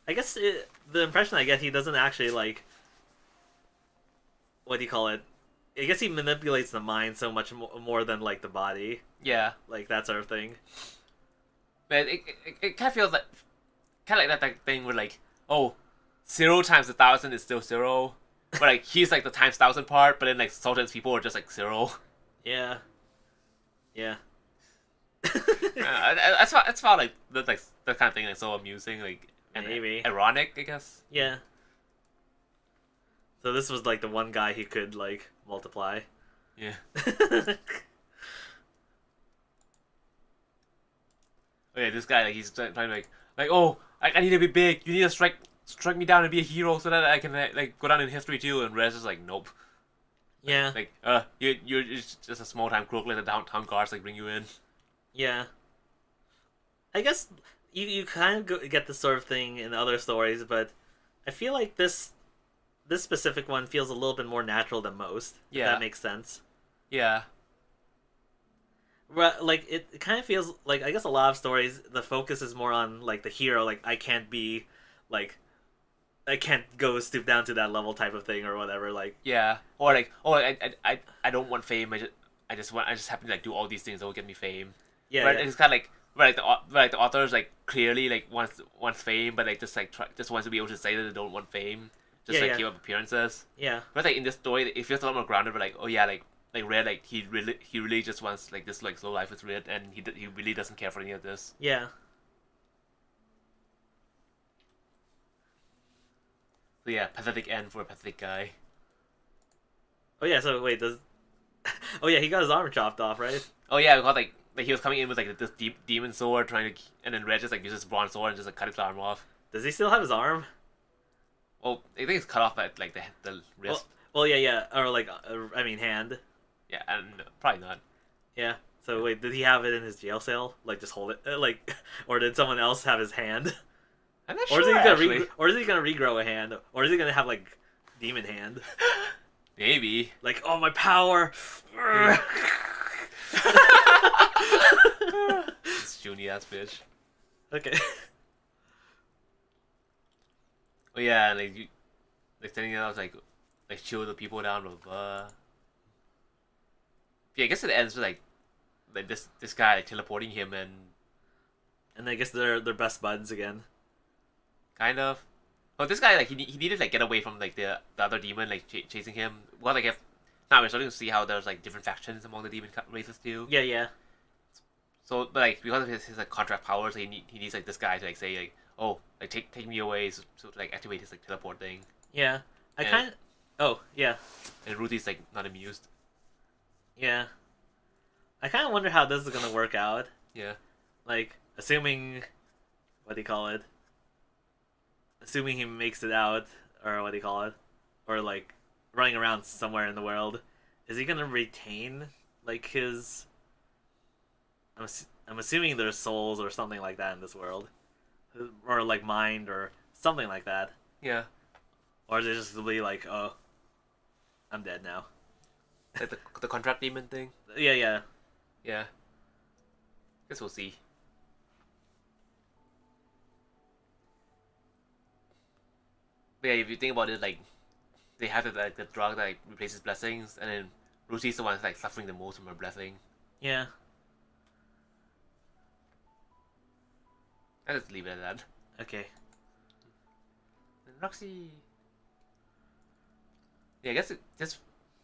I guess the impression I get, he doesn't actually like. What do you call it? I guess he manipulates the mind so much more than like the body, Yeah, like that sort of thing. but it kind of feels like that thing where like, oh, 0 times 1,000 is still 0, but like he's like the times 1,000 part, but then like Sultan's people are just like 0. Yeah. Yeah. That's felt like that kind of thing like so amusing, like and Maybe. ironic, I guess. Yeah. So this was like the one guy he could like multiply. Yeah. Oh yeah, this guy like he's trying to like oh I need to be big. You need to strike me down and be a hero so that I can like go down in history too. And Rez is like nope. Yeah. Like you're just a small time crook. Like the downtown guards like bring you in. Yeah. I guess you kind of get this sort of thing in other stories, but I feel like this specific one feels a little bit more natural than most. Yeah. If that makes sense. Yeah. But like it kind of feels like, I guess a lot of stories the focus is more on like the hero, like I can't go stoop down to that level type of thing or whatever. Like Yeah. Or like oh I don't want fame. I just happen to like do all these things that will get me fame. yeah, Right. yeah. It's kind of like. Right, the author is like clearly like wants fame, but like just just wants to be able to say that they don't want fame, just Yeah, like yeah. keep up appearances. Yeah. But like in this story, it feels a lot more grounded. But like oh yeah, like Red, like he really just wants like this like slow life with Red, and he really doesn't care for any of this. Yeah. So yeah, pathetic end for a pathetic guy. Oh yeah, so wait, does oh yeah, he got his arm chopped off, right? Oh yeah, because like he was coming in with like this demon sword trying to, and then Red just like uses his bronze sword and just like cut his arm off. Does he still have his arm? Well, I think it's cut off at like the wrist. Well, yeah, or like I mean hand. Yeah, and probably not. Yeah. So wait, did he have it in his jail cell? Like just hold it, like, or did someone else have his hand? I'm not Or is sure he gonna actually. or is he gonna regrow a hand? Or is he gonna have like demon hand? Maybe. Like, oh my power. This Junie ass bitch. Okay. Oh yeah, like you, like sending out like chill the people down, blah blah. Blah. Yeah, I guess it ends with like this guy like teleporting him And I guess they're best buds again. kind of. Oh, this guy like he needed like get away from like the other demon like chasing him. Well, like if now we're starting to see how there's like different factions among the demon races too. Yeah, yeah. So, but like because of his like contract powers, he needs like this guy to like say like, oh, like take me away, so to like activate his like teleport thing. Yeah. I And- kind of. Oh yeah, And Ruthie's like not amused. yeah. I kind of wonder how this is gonna work out. Yeah. Like, assuming, what do you call it? Assuming he makes it out, or what do you call it? Or like running around somewhere in the world, is he gonna retain like his? I'm assuming there's souls or something like that in this world, or like mind or something like that. Yeah. Or is it just gonna be like, oh, I'm dead now? Like the contract demon thing. Yeah, yeah. Yeah. Guess we'll see. But yeah, if you think about it, like they have the drug that like, replaces blessings, and then Ruthie's the one that's like suffering the most from her blessing. Yeah. I just leave it at that. Okay. And Roxy. Yeah, I guess this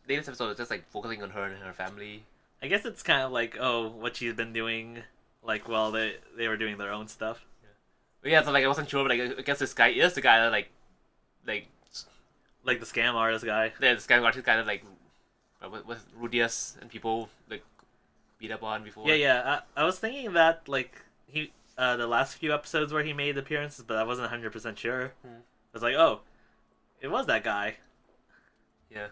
latest episode is just like focusing on her and her family. I guess it's kind of like, oh, what she's been doing, like while they were doing their own stuff. But yeah, so like I wasn't sure, but like I guess this guy is the guy that like Like the scam artist guy. this guy artist guy that like with Rudius and people like beat up on before. Yeah. I was thinking that like he the last few episodes where he made appearances, but I wasn't 100% sure. I was like, oh, it was that guy. Yeah.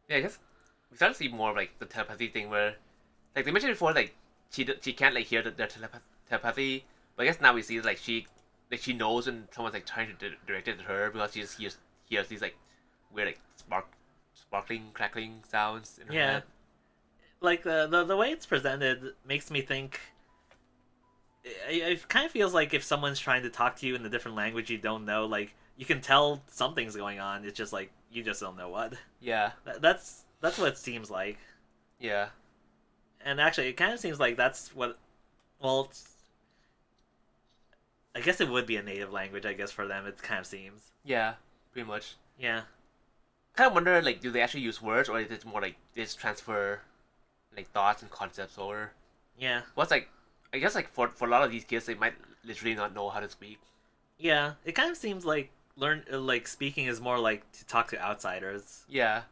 Yeah, I guess we start to see more of like the telepathy thing where, like they mentioned before, like she can't like hear their telepathy, but I guess now we see like she knows when someone's like trying to direct it at her because she just hears these like weird like sparkling crackling sounds in her Yeah. head. Like the way it's presented makes me think. It kind of feels like if someone's trying to talk to you in a different language you don't know, like you can tell something's going on. It's just like you just don't know what. Yeah. That's what it seems like. Yeah. And actually, it kind of seems like that's what. Well, I guess it would be a native language. I guess for them, it kind of seems. Yeah. Pretty much. Yeah. Kind of wonder like do they actually use words or is it more like they just transfer like thoughts and concepts over? Yeah. What's like I guess like for a lot of these kids they might literally not know how to speak. Yeah. It kind of seems like speaking is more like to talk to outsiders. Yeah.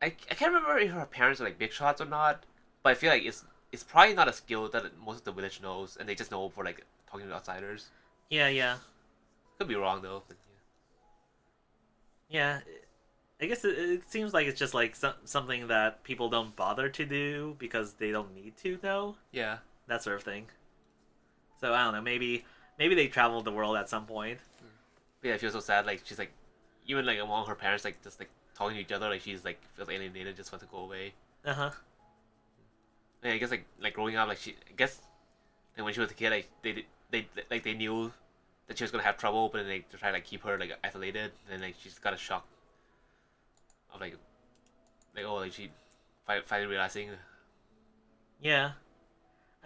I can't remember if her parents are like big shots or not, but I feel like it's probably not a skill that most of the village knows, and they just know for like talking to outsiders. Yeah. Could be wrong though. But Yeah. I guess it seems like it's just like something that people don't bother to do because they don't need to, though. yeah. That sort of thing. So I don't know. Maybe they traveled the world at some point. But yeah, I feel so sad. Like she's like, even like among her parents, like just like talking to each other, like she's like feels alienated, just wants to go away. Uh-huh. Yeah, I guess like growing up, like I guess like when she was a kid, like they knew that she was gonna have trouble, but then they try to like keep her like isolated, and then like she just got a shock of like oh like she finally realizing. Yeah.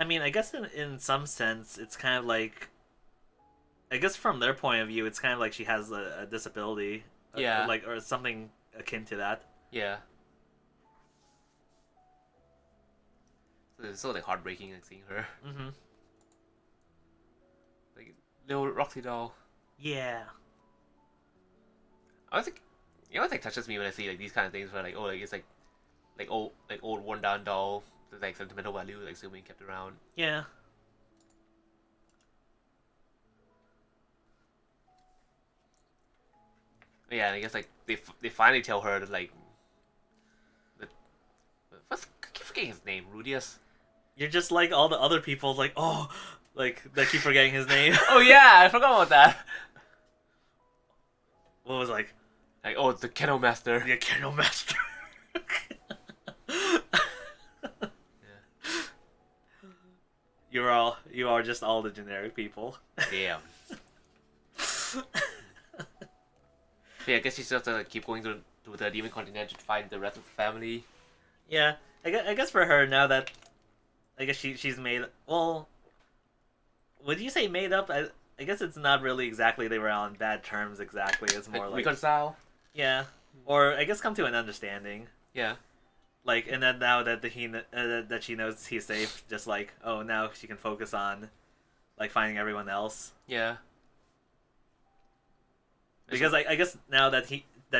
I mean, I guess in some sense, it's kind of like. I guess from their point of view, it's kind of like she has a disability. Yeah. Or something akin to that. Yeah. So it's so like heartbreaking like seeing her. Mm-hmm. Like little Roxy doll. Yeah. I was like, you know what like touches me when I see like these kind of things where like oh like it's like old worn down doll with like sentimental value like still being kept around. Yeah. Yeah, and I guess like they finally tell her that like I keep forgetting his name, Rudius. You're just like all the other people, like, oh, like, they keep forgetting his name. Oh yeah, I forgot about that. What was like oh the Kennel Master. the Kennel Master? Yeah. You are just all the generic people. Damn. Yeah, I guess she still has to keep going to the demon continent to find the rest of the family. Yeah, I guess for her now that I guess she's made. Well, would you say made up? I guess it's not really exactly they were on bad terms exactly. It's more like reconcile. yeah, or I guess come to an understanding. Yeah. Like, and then now that that she knows he's safe, just like, oh, now she can focus on like finding everyone else. Yeah. Because I guess now that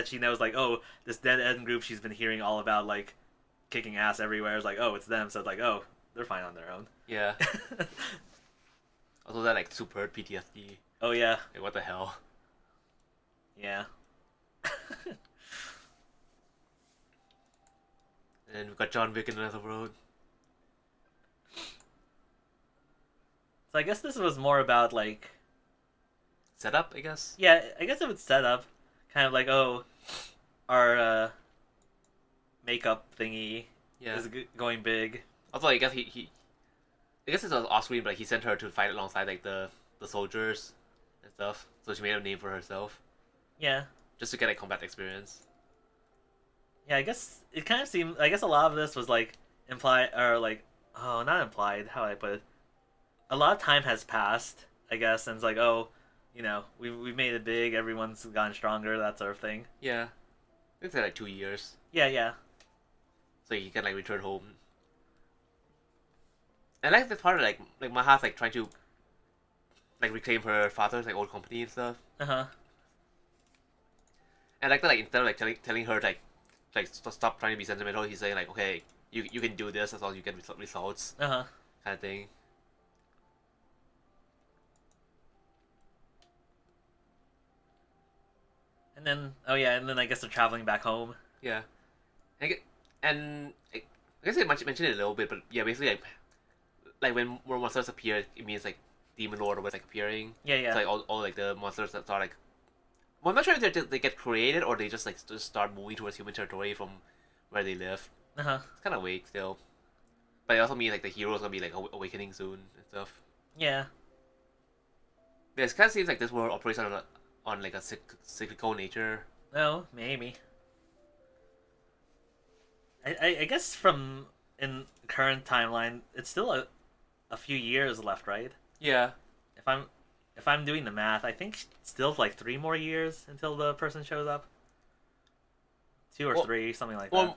she knows like, oh, this dead end group she's been hearing all about like kicking ass everywhere is like, oh, it's them. So it's like, oh, they're fine on their own. Yeah. Also that like super PTSD. Oh yeah. Like what the hell? Yeah. And we've got John Wick in another road. So I guess this was more about like, Setup, I guess. yeah, I guess it would set up kind of like, oh, our makeup thingy Yeah. is going big. Also, I guess he I guess it's off screen, but like, he sent her to fight alongside like the soldiers and stuff. So she made a name for herself Yeah. just to get like combat experience. Yeah, I guess it kind of seemed. I guess a lot of this was like implied, or like, oh, not implied. How would I put it? A lot of time has passed, I guess, and it's like, oh, you know, we made it big. Everyone's gotten stronger. That sort of thing. Yeah. It's like 2 years. Yeah. so he can like return home. And I like the part of, like Maha's like trying to like reclaim her father's like old company and stuff. Uh huh. And like that, like instead of like telling her like stop trying to be sentimental, he's saying like, okay, you can do this as long as you get results, Uh huh. kind of thing. And then, oh yeah, and then I guess they're traveling back home. Yeah, and I guess I mentioned it a little bit, but yeah, basically like when more monsters appear, it means like demon lord was like appearing. Yeah, It's yeah. like all like the monsters that are like. Well, I'm not sure if they get created or they just like just start moving towards human territory from where they live. Uh huh. It's kind of vague still, but it also means like the hero's gonna be like awakening soon and stuff. Yeah. Yeah, it kind of seems like this world operates on like a cyclical nature. Oh, maybe. I guess from in current timeline, it's still a few years left, right? Yeah. If I'm doing the math, I think still like 3 more years until the person shows up. 2 or 3, something like that.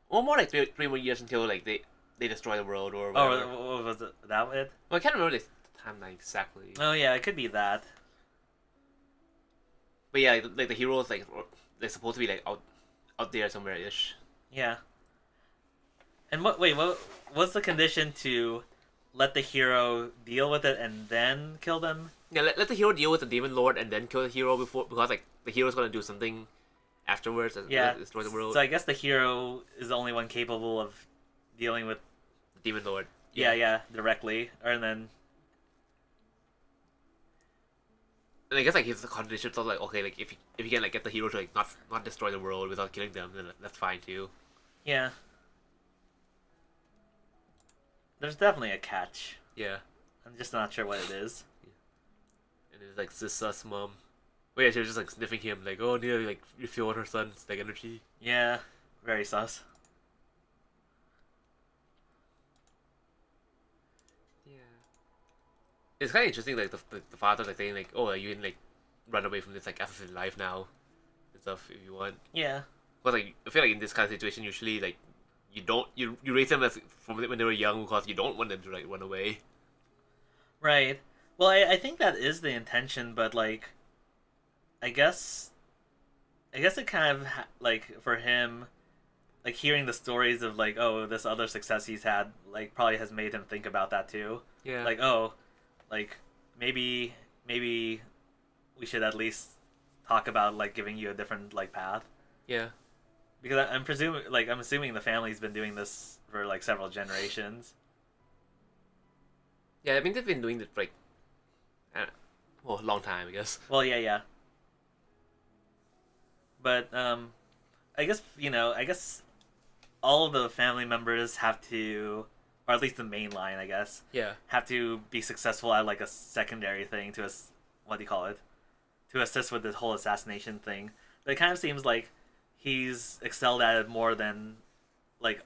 Well, more like three more years until like they destroy the world or Oh, whatever. what was it? That it? Well, I can't remember the timeline exactly. Oh yeah, it could be that. But yeah, like the heroes like they're supposed to be like out there somewhere ish. Yeah. And what what's the condition to let the hero deal with it and then kill them? Yeah, let the hero deal with the demon lord and then kill the hero because like the hero's gonna do something afterwards and Yeah. destroy the world. So I guess the hero is the only one capable of dealing with The demon lord. yeah directly, or then And I guess like his conditions are like, okay, like if you can like get the hero to like not destroy the world without killing them, then that's fine too. yeah. There's definitely a catch. Yeah. I'm just not sure what it is. And it's like this sus mom. Well, yeah, she was just like sniffing him, like, oh, yeah, like you feel on her son's like energy. Yeah, very sus. Yeah. It's kind of interesting, like the father like saying like, oh, you can like run away from this like assassin life now, and stuff if you want. Yeah. But like I feel like in this kind of situation, usually like you raise them as from when they were young because you don't want them to like run away. Right. Well, I think that is the intention, but like, I guess it kind of like for him, like hearing the stories of like, oh, this other success he's had, like probably has made him think about that too. Yeah. Like, oh, like maybe we should at least talk about like giving you a different like path, Yeah. because I'm assuming the family's been doing this for like several generations. Yeah, I mean they've been doing it for like, well, a long time, I guess. Well, yeah. But I guess all of the family members have to, or at least the main line, I guess, Yeah. have to be successful at like a secondary thing to what do you call it? To assist with this whole assassination thing. But it kind of seems like he's excelled at it more than like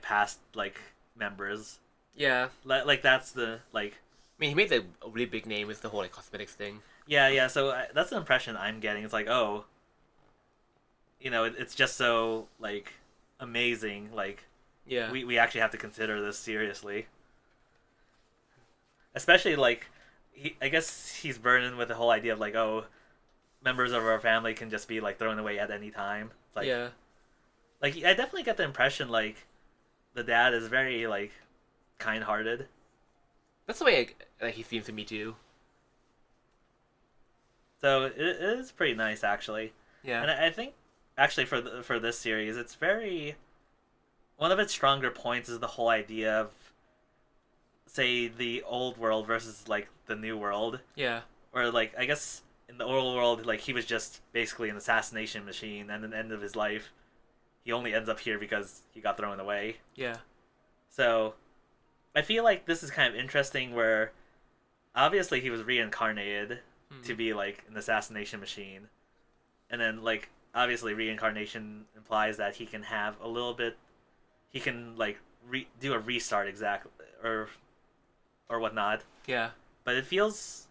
past like members. Yeah. Like that's the like. I mean, he made a really big name with the whole like cosmetics thing. Yeah. So that's the impression I'm getting. It's like, oh, it's just so like amazing. Like Yeah. we actually have to consider this seriously. Especially like I guess he's burdened with the whole idea of like, oh, members of our family can just be like thrown away at any time. It's like, yeah. like I definitely get the impression like the dad is very like kind-hearted. That's the way like he seems to me too. So it is pretty nice actually. Yeah. And I think actually for this series, it's very one of its stronger points is the whole idea of say the old world versus like the new world. Yeah. Or like I guess in the old world, like he was just basically an assassination machine, and at the end of his life, he only ends up here because he got thrown away. Yeah. So, I feel like this is kind of interesting. Where obviously he was reincarnated to be like an assassination machine, and then like obviously reincarnation implies that he can have a little bit. He can like do a restart exactly or whatnot. Yeah. But it feels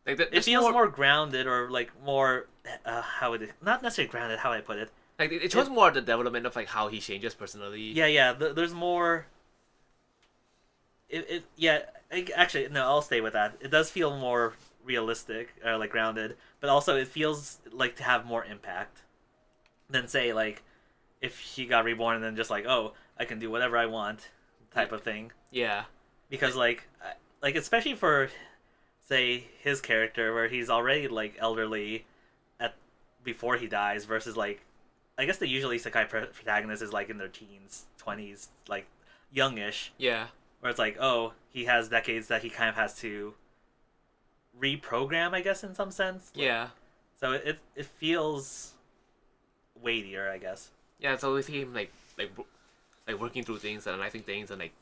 Like it feels more grounded or like more how would it not necessarily grounded, how would I put it, Like it shows more of the development of like how he changes personally. Yeah. There's more. Yeah. Actually, no. I'll stay with that. It does feel more realistic, or like grounded, but also it feels like to have more impact than say like if he got reborn and then just like, oh, I can do whatever I want type of thing. Yeah. Because like especially for say his character where he's already like elderly at before he dies versus like I guess the usually isekai protagonist is like in their teens, 20s, like youngish, Yeah. where it's like, oh, he has decades that he kind of has to reprogram, I guess, in some sense. Yeah. So it feels weightier, I guess. Yeah. So we see him like working through things and analyzing things and like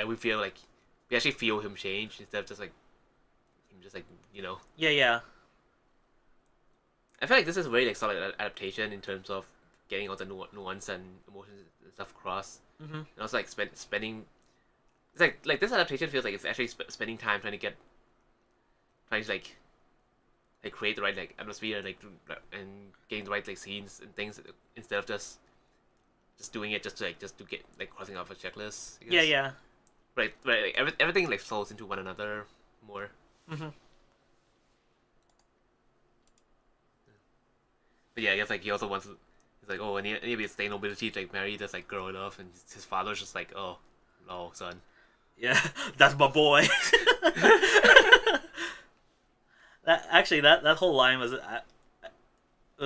we feel like we actually feel him change instead of just like him just like Yeah. I feel like this is a very like solid adaptation in terms of getting all the nuance and emotions and stuff across. Mm-hmm. And also like spending. It's like this adaptation feels like it's actually spending time trying to like create the right like atmosphere and getting the right like scenes and things instead of just doing it just to get like crossing off a checklist. I guess. Yeah. Right. Like, everything like flows into one another more. Mm-hmm. But yeah, I guess like he also wants. He's like, oh, any of his stay nobility to like marry this like girl I love, and his father's just like, oh, no, son. Yeah, that's my boy. That whole line was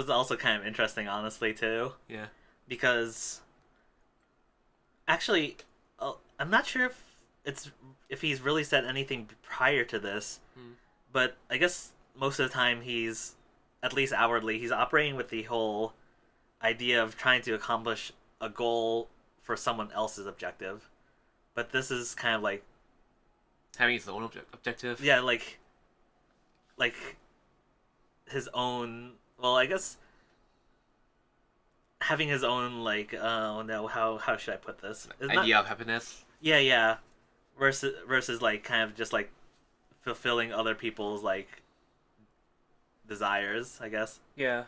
also kind of interesting, honestly, too. Yeah. Because actually, I'm not sure if he's really said anything prior to this, but I guess most of the time he's, at least outwardly, he's operating with the whole idea of trying to accomplish a goal for someone else's objective. But this is kind of like having his own objective. Yeah, like his own. Well, I guess having his own like. Oh no, how should I put this? Idea of happiness. Yeah. Versus like kind of just like fulfilling other people's like desires, I guess. Yeah.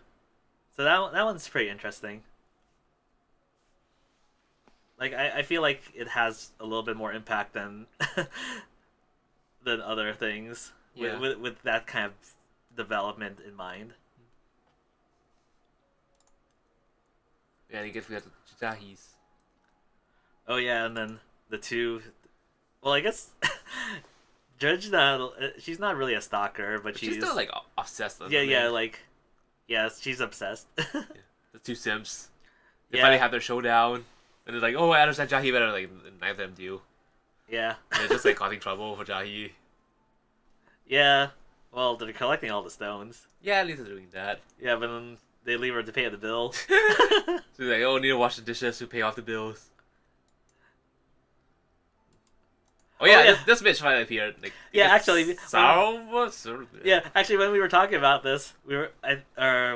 So that one's pretty interesting. Like I feel like it has a little bit more impact than than other things. Yeah. With that kind of development in mind. Yeah, I guess we have the Jahis. Oh yeah, and then the two. Well, I guess Judge she's not really a stalker, but she's still like obsessed. Yeah, like yes, she's obsessed. Yeah. The two Sims. They Yeah. finally have their showdown, and they're like, "Oh, I understand Jahi better." Like neither of them do. Yeah. And they're just like causing trouble for Jahi. Yeah. Well, they're collecting all the stones. Yeah, at least they're doing that. Yeah, but then they leave her to pay the bill. So they're like, "Oh, need to wash the dishes to pay off the bills." Oh yeah, yeah. This bitch finally appeared. Like, Yeah, actually, yeah, actually, when we were talking about this, we were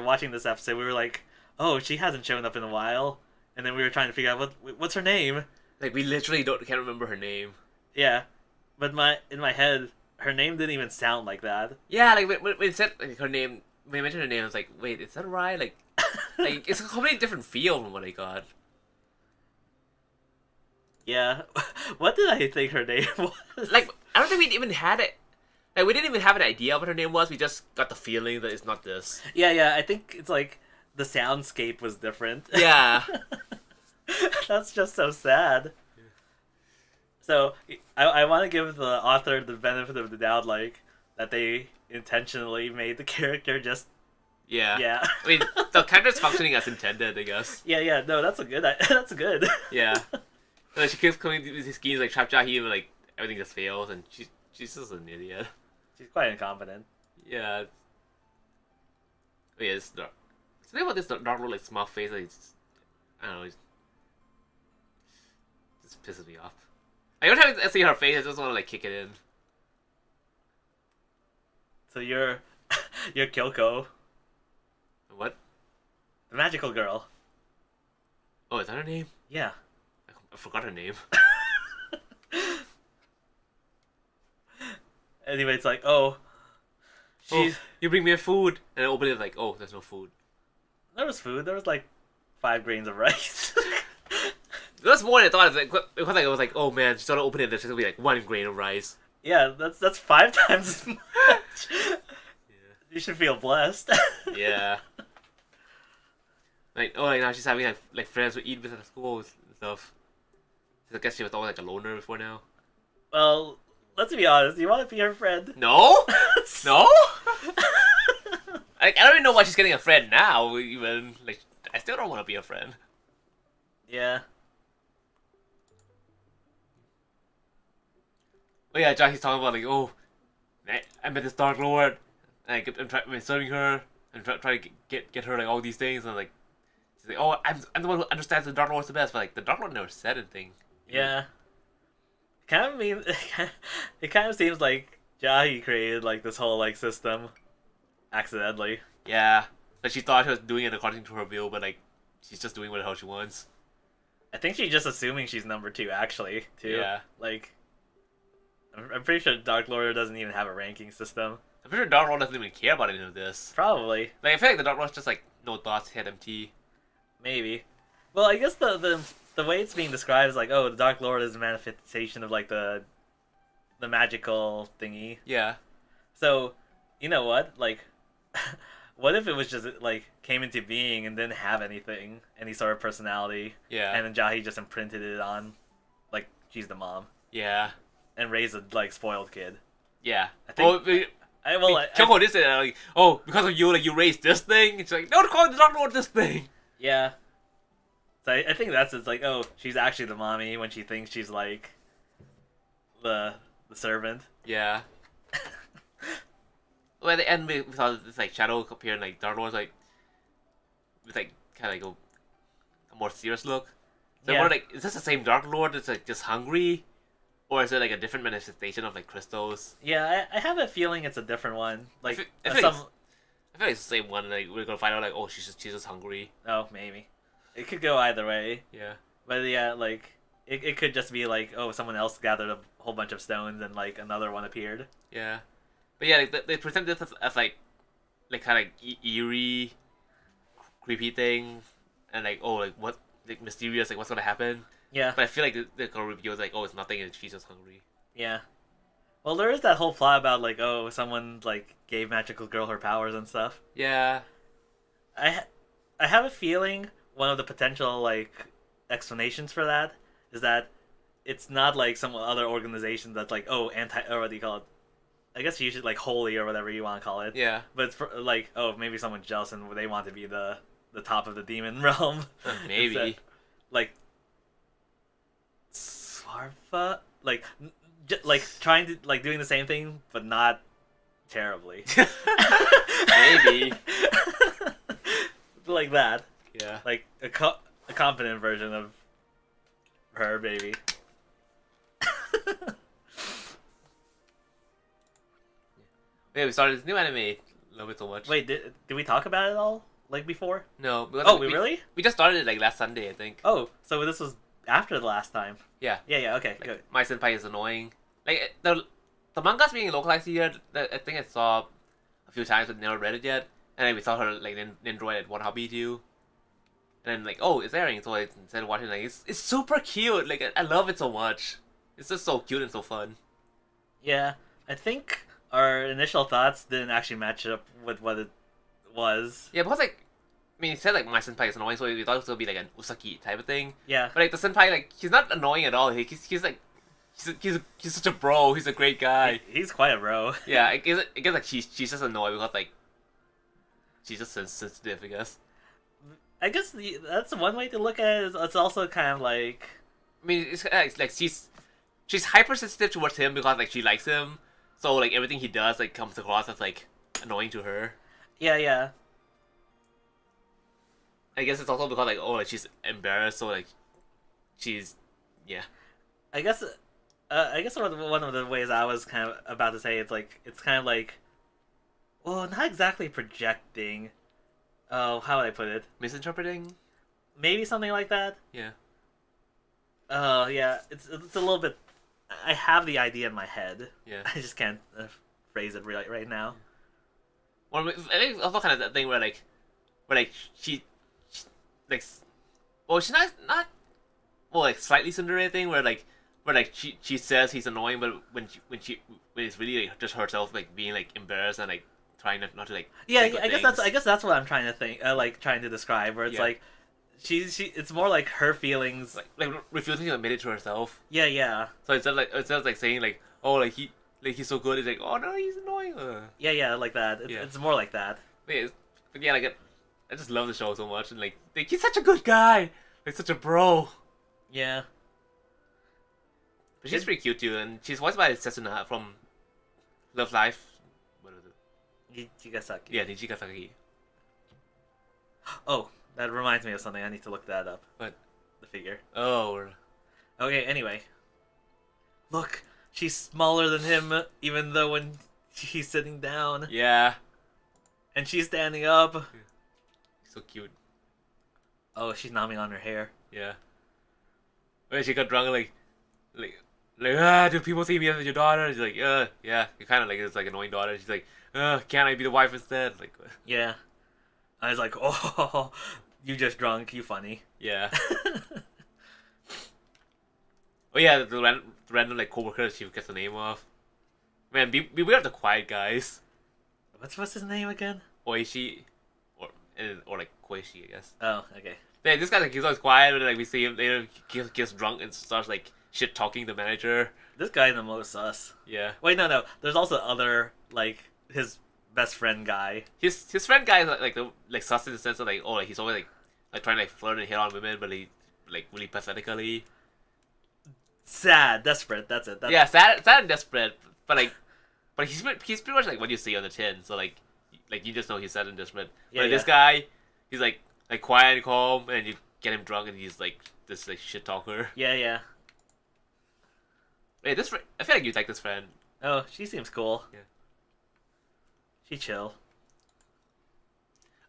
watching this episode. We were like, "Oh, she hasn't shown up in a while," and then we were trying to figure out what's her name. like we literally can't remember her name. Yeah, but in my head, her name didn't even sound like that. Yeah, like when it said like, her name, when I mentioned her name, I was like, wait, is that right? Like it's a completely different feel from what I got. Yeah, what did I think her name was? Like I don't think we even had it. Like we didn't even have an idea of what her name was. We just got the feeling that it's not this. Yeah, I think it's like the soundscape was different. Yeah. That's just so sad. So I want to give the author the benefit of the doubt, like that they intentionally made the character just. Yeah. I mean, the character's functioning as intended, I guess. Yeah. No, that's good. That's good. Yeah. And she keeps coming with these schemes like Trap Jahi and like everything just fails, and she's just an idiot. She's quite incompetent. Yeah. Oh yeah, it's dark. Something about this dark like small face, like I don't know, it just pisses me off. Like, every time I see her face, I just want to like kick it in. So you're Kyoko, What? the magical girl. Oh, is that her name? Yeah. I forgot her name. Anyway, it's like, oh, she's you bring me a food, and I open it like, oh, there's no food. There was food. There was like 5 grains of rice. That's more than I thought. Because like, it was like, oh man, she's gonna open it. There's gonna be like 1 grain of rice. Yeah, that's 5 times as much. Yeah. You should feel blessed. Yeah. Like, oh, like now she's having like friends who eat with her at school and stuff. I guess she was always like a loner before now. Well, let's be honest. You want to be her friend? No, no. I don't even know why she's getting a friend now. Even like, I still don't want to be a friend. Yeah. Oh yeah, Jackie's talking about like, oh, I met this Dark Lord, and I'm serving her and try to get her like all these things, and like, she's like, oh, I'm the one who understands the Dark Lord the best, but like the Dark Lord never said anything. Yeah. Kind of mean. It kind of seems like Jahi created like this whole like system accidentally. Yeah, like she thought she was doing it according to her will, but like she's just doing whatever she wants. I think she's just assuming she's number 2 actually too. Yeah. Like, I'm pretty sure Dark Lord doesn't even have a ranking system. I'm pretty sure Dark Lord doesn't even care about any of this. Probably. Like I feel like the Dark Lord's just like no thoughts, head empty. Maybe. Well, I guess the way it's being described is like, oh, the Dark Lord is a manifestation of like the magical thingy. Yeah. So, you know what? Like, what if it was just like came into being and didn't have any sort of personality? Yeah. And then Jahi just imprinted it on, like she's the mom, Yeah. and raised a like spoiled kid. Yeah. I think. Well, Kyoko did say that, like, oh, because of you, like, you raised this thing. It's like, don't call the Dark Lord this thing. Yeah. So I think that's it's like, oh, she's actually the mommy when she thinks she's like the servant. Yeah. Well, at the end, we saw this like shadow appear, and like Dark Lord's like, with like kind of like a more serious look. So Yeah. yeah. Like, is this the same Dark Lord that's like just hungry, or is it like a different manifestation of like crystals? Yeah, I have a feeling it's a different one. Like I feel some. I feel like it's the same one. Like we're gonna find out like, oh, she's just hungry. Oh, maybe. It could go either way. Yeah. But yeah, like it could just be like, oh, someone else gathered a whole bunch of stones and like another one appeared. Yeah. But yeah, like, they present this as like kind of like eerie, creepy thing, and like, oh, like what, like mysterious, like what's gonna happen. Yeah. But I feel like they're gonna reveal like, oh, it's nothing, and she's just hungry. Yeah. Well, there is that whole plot about like, oh, someone like gave magical girl her powers and stuff. Yeah. I have a feeling one of the potential like explanations for that is that it's not like some other organization that's like, oh, or what do you call it? I guess you should like holy or whatever you want to call it. Yeah. But it's for, like, oh, maybe someone's jealous and they want to be the top of the demon realm. Maybe. Instead, like Svarfa, like like trying to like doing the same thing but not terribly. Maybe. Like that. Yeah. Like a competent version of her, baby. Yeah, we started this new anime. Love it so much. Wait, did we talk about it all like before? No. Oh, we really? We just started it like last Sunday, I think. Oh, so this was after the last time. Yeah. Yeah, okay, Like, good. my senpai is annoying. Like the manga's being localized here. I think I saw a few times, but never read it yet. And then we saw her like Nindroid at One Hobby too. And then like, oh, it's airing. So I instead of watching, like, it's super cute. Like I love it so much. It's just so cute and so fun. Yeah, I think our initial thoughts didn't actually match up with what it was. Yeah, because like, I mean, he said like my senpai is annoying, so we thought it was gonna be like an Usaki type of thing. Yeah. But like the senpai, like he's not annoying at all. He's like, he's such a bro. He's a great guy. He's quite a bro. Yeah, I guess like she's just annoying because like she's just sensitive, I guess. I guess that's one way to look at it. It's also kind of like, I mean, it's like she's hypersensitive towards him because like she likes him, so like everything he does like comes across as like annoying to her. yeah. I guess it's also because like, oh, like she's embarrassed, so like she's yeah. I guess one of the ways I was kind of about to say it's kind of like, well, not exactly projecting. Oh, how would I put it? Misinterpreting? Maybe something like that. Yeah. Yeah. It's a little bit. I have the idea in my head. Yeah. I just can't phrase it right now. Well, I think it's also kind of that thing where but like she like well she's not well like slightly intimidating where like she says he's annoying, but when it's really like just herself like being like embarrassed and like trying not to like Yeah, say good things. I guess that's what I'm trying to think, like trying to describe, where it's Yeah. like she it's more like her feelings. like refusing to admit it to herself. Yeah, yeah, So instead of like saying like oh like he's so good, it's like oh no he's annoying. yeah, like that. Yeah. It's more like that. But yeah, like I just love the show so much, and like he's such a good guy, like such a bro. Yeah. But she's pretty cute too, and she's voiced by Setsuna from Love Life. What is it? Chigasaki. Yeah, Nijigasaki. Oh, that reminds me of something. I need to look that up. What? The figure. Oh. Okay, anyway. Look, she's smaller than him, even though when he's sitting down. Yeah. And she's standing up. So cute. Oh, she's nomming on her hair. Yeah. When she got drunk, like, do people see me as your daughter? She's like, yeah. You're kind of like this, like, annoying daughter. She's like, can't I be the wife instead? Like, Yeah. I was like, oh, you just drunk. You funny. yeah. Oh yeah, the random like coworker she gets the name of. Man, beware of the quiet guys. What's his name again? Oishi, or like Koishi, I guess. Oh, okay. Yeah, this guy like he's always quiet, but like we see him later, he gets drunk and starts like shit talking the manager. This guy the most sus. Yeah. Wait, no. There's also other, like, his best friend guy. His friend guy is like sus in the sense of like oh like he's always like trying to like flirt and hit on women, but he like really pathetically. Sad, desperate. That's it. Yeah, sad and desperate, but he's pretty much like what you see on the tin. So like you just know he's sad and desperate. Yeah, But this guy, he's like quiet and calm, and you get him drunk, and he's like this like shit talker. Yeah. Hey, I feel like you'd like this friend. Oh, she seems cool. Yeah. She chill.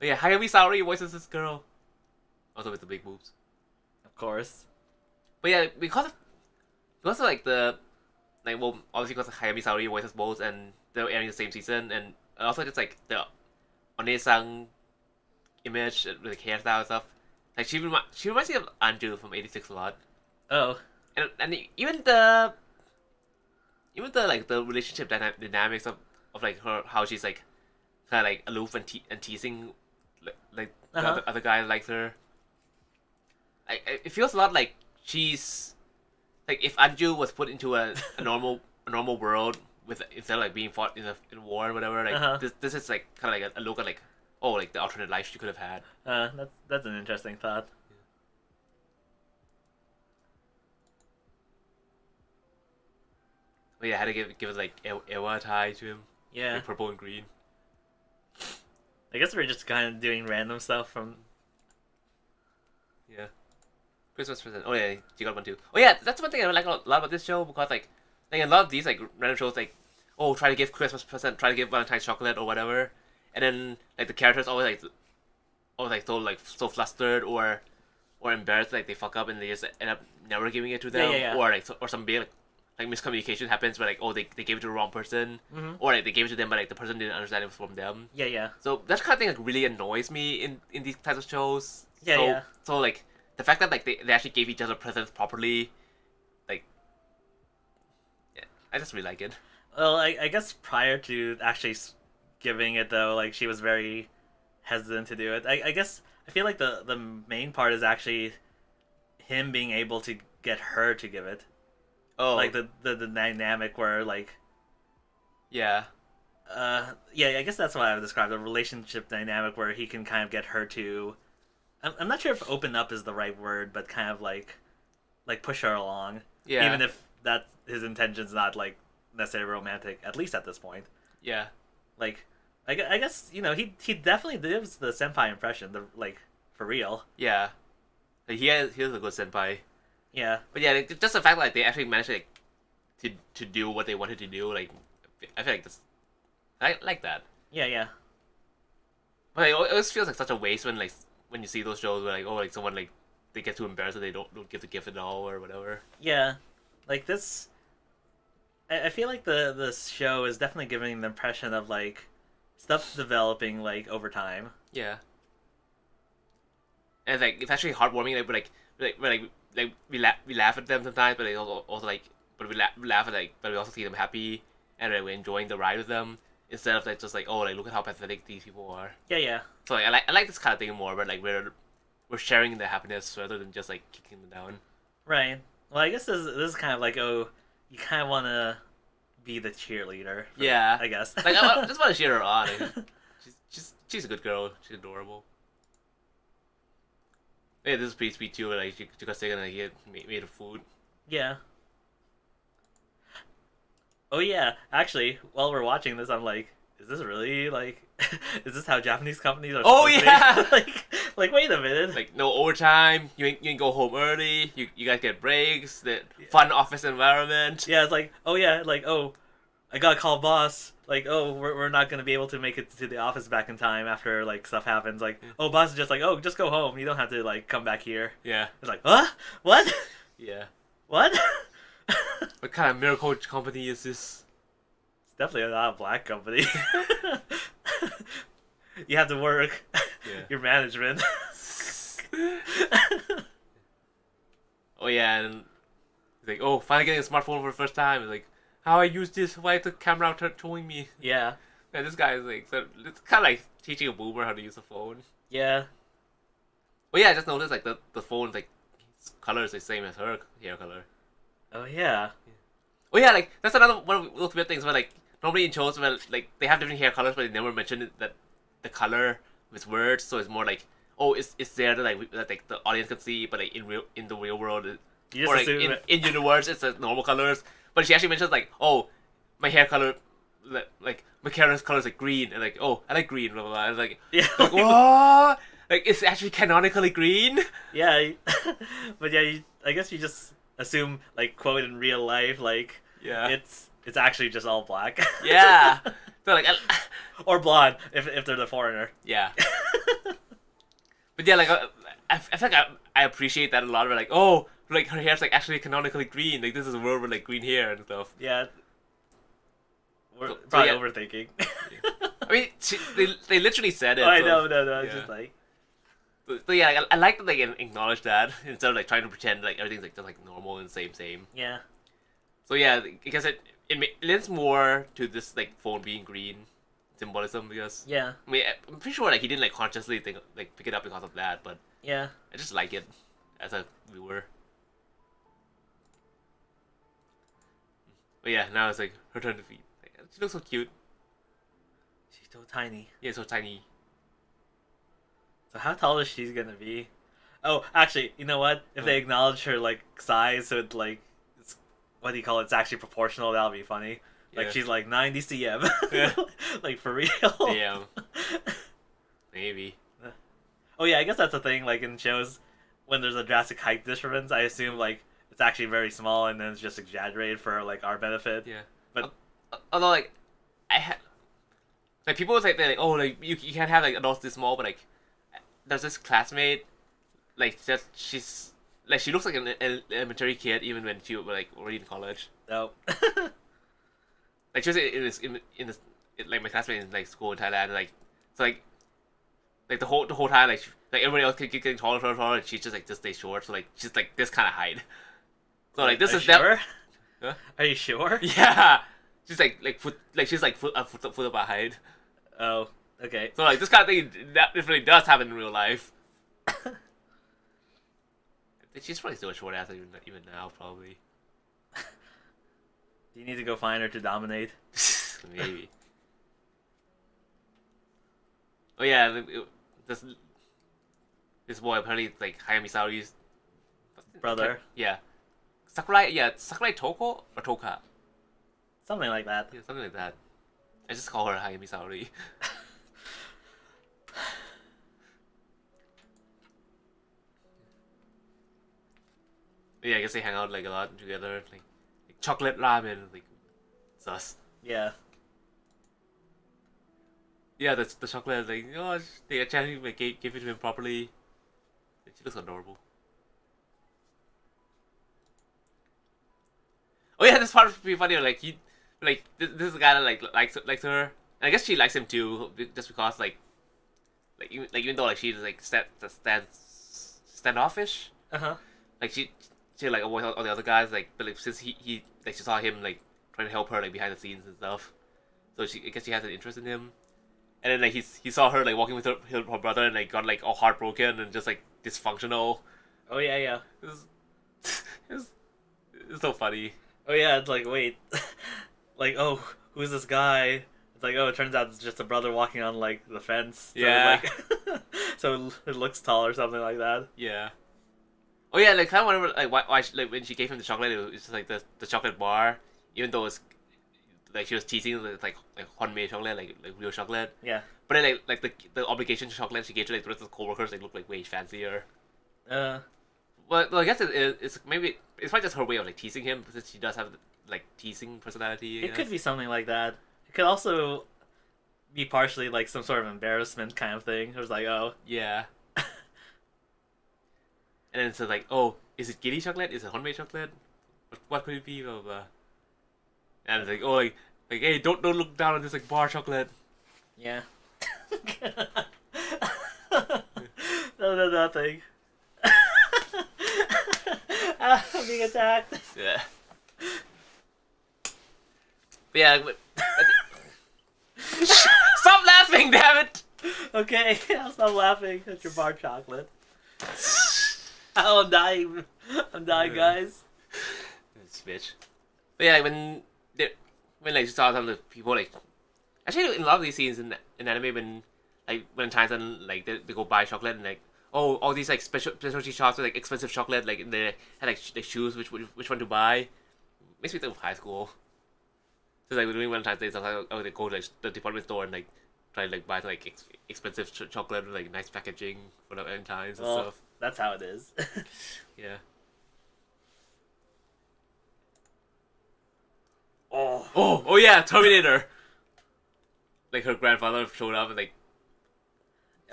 Oh yeah, Hayami Saori voices this girl, also with the big boobs. Of course. But yeah, because of like the well obviously because Hayami Saori voices both, and they're airing the same season, and also just like the One-sang image with like hairstyle and stuff. Like she reminds me of Anju from 86 a lot. Oh. And even the like the relationship dynamics of like her, how she's like kind of like aloof and teasing like the other guy likes her. It feels a lot like she's like if Anju was put into a normal world with instead of like being fought in a war or whatever, like this is like kind of like a look at like oh like the alternate life she could have had. That's an interesting thought. But yeah, I had to give it like Ewa tie to him. Yeah. Like purple and green. I guess we're just kind of doing random stuff from. Yeah. Christmas present. Oh yeah, you got one too. Oh yeah, that's one thing I like a lot about this show, because like a lot of these like random shows like oh try to give Christmas present, try to give Valentine's chocolate or whatever, and then like the characters always so flustered or embarrassed like they fuck up and they just end up never giving it to them. Yeah. Or like or some big like miscommunication happens where like oh they gave it to the wrong person, or like they gave it to them but like the person didn't understand it was from them. Yeah. So that kind of thing like really annoys me in these types of shows. Yeah. So like the fact that like they actually gave each other presents properly, like yeah, I just really like it. Well, I guess prior to actually giving it though, like she was very hesitant to do it. I guess I feel like the main part is actually him being able to get her to give it. Oh, like the dynamic where like yeah, yeah, I guess that's what I would describe, the relationship dynamic where he can kind of get her to. I'm not sure if open up is the right word, but kind of like push her along. Yeah. Even if that his intention's not like necessarily romantic, at least at this point. Yeah. Like, I guess he definitely gives the senpai impression, like for real. Yeah. Like, he has a good senpai. Yeah. But yeah, like, just the fact that like, they actually managed to do what they wanted to do, like I feel like this, I like that. Yeah. But like, it always feels like such a waste when you see those shows where like oh like someone like they get too embarrassed that they don't give the gift at all or whatever. Yeah, like this. I feel like the show is definitely giving the impression of like stuff developing like over time. Yeah. and like it's actually heartwarming. Like, we laugh at them sometimes, but also like, but we laugh at like, but we also see them happy, and like, we're enjoying the ride with them instead of like just like, oh, like look at how pathetic these people are. Yeah. So like, I like this kind of thing more, but like we're sharing the happiness rather than just like kicking them down. Right. Well, I guess this is kind of like, oh, you kind of want to be the cheerleader. Yeah, I guess. Like I just want to cheer her on. She's a good girl. She's adorable. Yeah, this is pretty sweet too. Like she got sick and like made her food. Yeah. Oh yeah. Actually, while we're watching this, I'm like, is this really like, is this how Japanese companies are? Oh supposed yeah. to be? like wait a minute. Like no overtime. You ain't go home early. You guys get breaks. The fun office environment. Yeah, it's like, oh yeah, like, oh, I gotta call boss. Like, oh, we're not gonna be able to make it to the office back in time after like stuff happens. Like, oh, boss is just like, oh, just go home. You don't have to like come back here. Yeah. It's like, huh? What? Yeah. What? What kind of miracle company is this? It's definitely not a black company. You have to work. Yeah. Your management. Oh yeah, and he's like, oh, finally getting a smartphone for the first time. It's like, how I use this? Why is the camera showing me? Yeah. And this guy is like, so it's kind of like teaching a boomer how to use a phone. Yeah. Well, yeah, I just noticed like the phone like color is the same as her hair color. Oh yeah. Oh yeah, like that's another one of those weird things where like normally in shows where like they have different hair colors, but they never mention that the color with words. So it's more like, oh, it's there that like the audience can see, but like in the real world, You just or like assume in universe, it's the normal colors. But she actually mentions like, oh, my hair color, like my character's color is like green, and like, oh, I like green, blah blah blah. And like, Yeah. like what? Like it's actually canonically green. Yeah. But yeah, I guess you just assume like quote in real life like Yeah. it's actually just all black. Yeah. So like, Or blonde if they're the foreigner. yeah. But yeah, like I feel like I appreciate that a lot. Where like, oh, like her hair's like actually canonically green. Like this is a world with like green hair and stuff. Yeah. We're So probably yeah. overthinking. I mean, they literally said it. Oh, I so, know, no, it's yeah. just like So yeah, like, I like that they can acknowledge that instead of like trying to pretend like everything's like just like normal and same. yeah. So yeah, I guess it lends more to this like phone being green symbolism because Yeah. I mean I'm pretty sure like he didn't like consciously think like pick it up because of that, but Yeah. I just like it as a viewer. But yeah, now it's like her turn to feed. Like, she looks so cute. She's so tiny. Yeah, so tiny. So how tall is she gonna be? Oh, actually, you know what? If they acknowledge her like size, so it like it's, what do you call it? It's actually proportional. That'll be funny. Like Yeah. she's like 90 cm. Yeah. Like for real. Damn. Maybe. Oh yeah, I guess that's the thing. Like in shows, when there's a drastic height difference, I assume like it's actually very small and then it's just exaggerated for like our benefit. Yeah. But Although like I had like people would say they're like, oh, like you can't have like adults this small, but like there's this classmate like just she's like she looks like an elementary kid even when she was like already in college. no. Like she was in this like my classmate in like school in Thailand, like so like the whole time like like everybody else keep getting taller, and she just like just stays short, so like she's like this kind of height. So like this Are is you sure? Huh? Are you sure? Yeah, she's like foot like she's like foot up height. Oh, okay. So like this kind of thing that definitely does happen in real life. She's probably still a short ass even now probably. Do you need to go find her to dominate? Maybe. Oh yeah, this boy apparently like Hayami Saori's Brother. Yeah. Sakurai Toko or Toka? Something like that. Yeah, something like that. I just call her Hayami Saori. Yeah, I guess they hang out like a lot together, like chocolate ramen, like sus. Yeah. Yeah, the chocolate, like, oh, they actually like, gave it to him properly. She looks adorable. Oh yeah, this part would be funny. Like this is the guy that like likes her, and I guess she likes him too, just because like even though like she like stands standoffish. Uh-huh. Like she like avoid all the other guys, like, but like since he like she saw him like trying to help her like behind the scenes and stuff, so I guess she has an interest in him. And then like he saw her like walking with her brother and like got like all heartbroken and just like dysfunctional. Oh yeah, yeah. It was so funny. Oh yeah, it's like, wait, like, oh, who's this guy? It's like, oh, it turns out it's just a brother walking on like the fence. So, Yeah. like, so it looks tall or something like that. Yeah. Oh yeah, like kind of wonder like why like when she gave him the chocolate, it was just like the chocolate bar, even though it's like she was teasing like homemade chocolate, like real chocolate. Yeah. But then like the obligation chocolate she gave to like the rest of the coworkers, like looked like way fancier. Well, I guess it's maybe it's probably just her way of like teasing him because she does have like teasing personality. It could be something like that. It could also be partially like some sort of embarrassment kind of thing. It was like, oh, Yeah. And then it's like, oh, is it giddy chocolate? Is it homemade chocolate? What could it be? Blah, blah, blah. And it's like, oh, like hey, don't look down on this like bar chocolate. yeah. No, nothing. I'm being attacked. Yeah. But yeah. Stop laughing, damn it! Okay, I'll stop laughing at your bar chocolate. Oh, I'm dying. I'm dying, guys. This bitch. But yeah, when like you saw some of the people like actually in a lot of these scenes in anime when times when like they go buy chocolate and like oh all these like specialty shops with like expensive chocolate like they had like they choose which one to buy. Makes me think of high school. So like during one time they sometimes they go to like the department store and like try to like buy like expensive chocolate with like nice packaging for the Valentine's and stuff. That's how it is. Yeah. Oh yeah, Terminator. Like her grandfather showed up and like.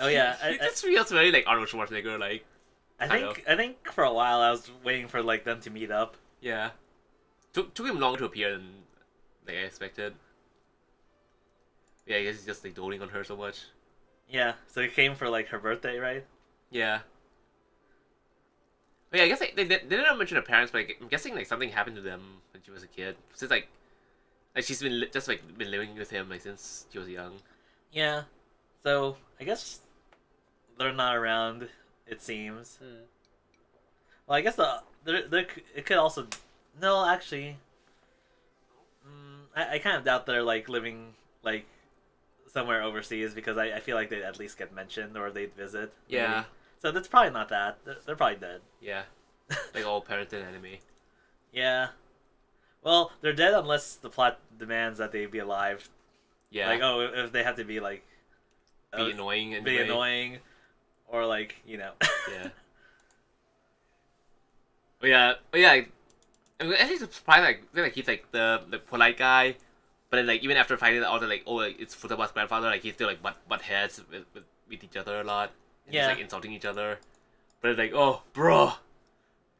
Oh yeah, This feels very like Arnold Schwarzenegger like. I think for a while I was waiting for like them to meet up. Yeah. Took him longer to appear than like I expected. Yeah, I guess he's just like doting on her so much. Yeah, so he came for like her birthday, right? Yeah. But yeah, I guess they didn't mention her parents, but I'm guessing like something happened to them when she was a kid. Since like she's been just like been living with him like since she was young. Yeah, so I guess they're not around. It seems. Well, I guess it could also no actually. I kind of doubt they're like living like somewhere overseas because I feel like they'd at least get mentioned or they'd visit. Yeah. Maybe. So that's probably not that. They're probably dead. Yeah. Like all parented anime. Yeah. Well, they're dead unless the plot demands that they be alive. Yeah. Like, oh, if they have to be like... Be annoying. Be annoying. Or like, you know. Yeah. But yeah. I'm actually surprised like they like he's like the polite guy, but then like even after finding out that like oh like, it's Futaba's grandfather, like he's still like butt heads with each other a lot. And yeah. Just like insulting each other. But it's like, oh bro,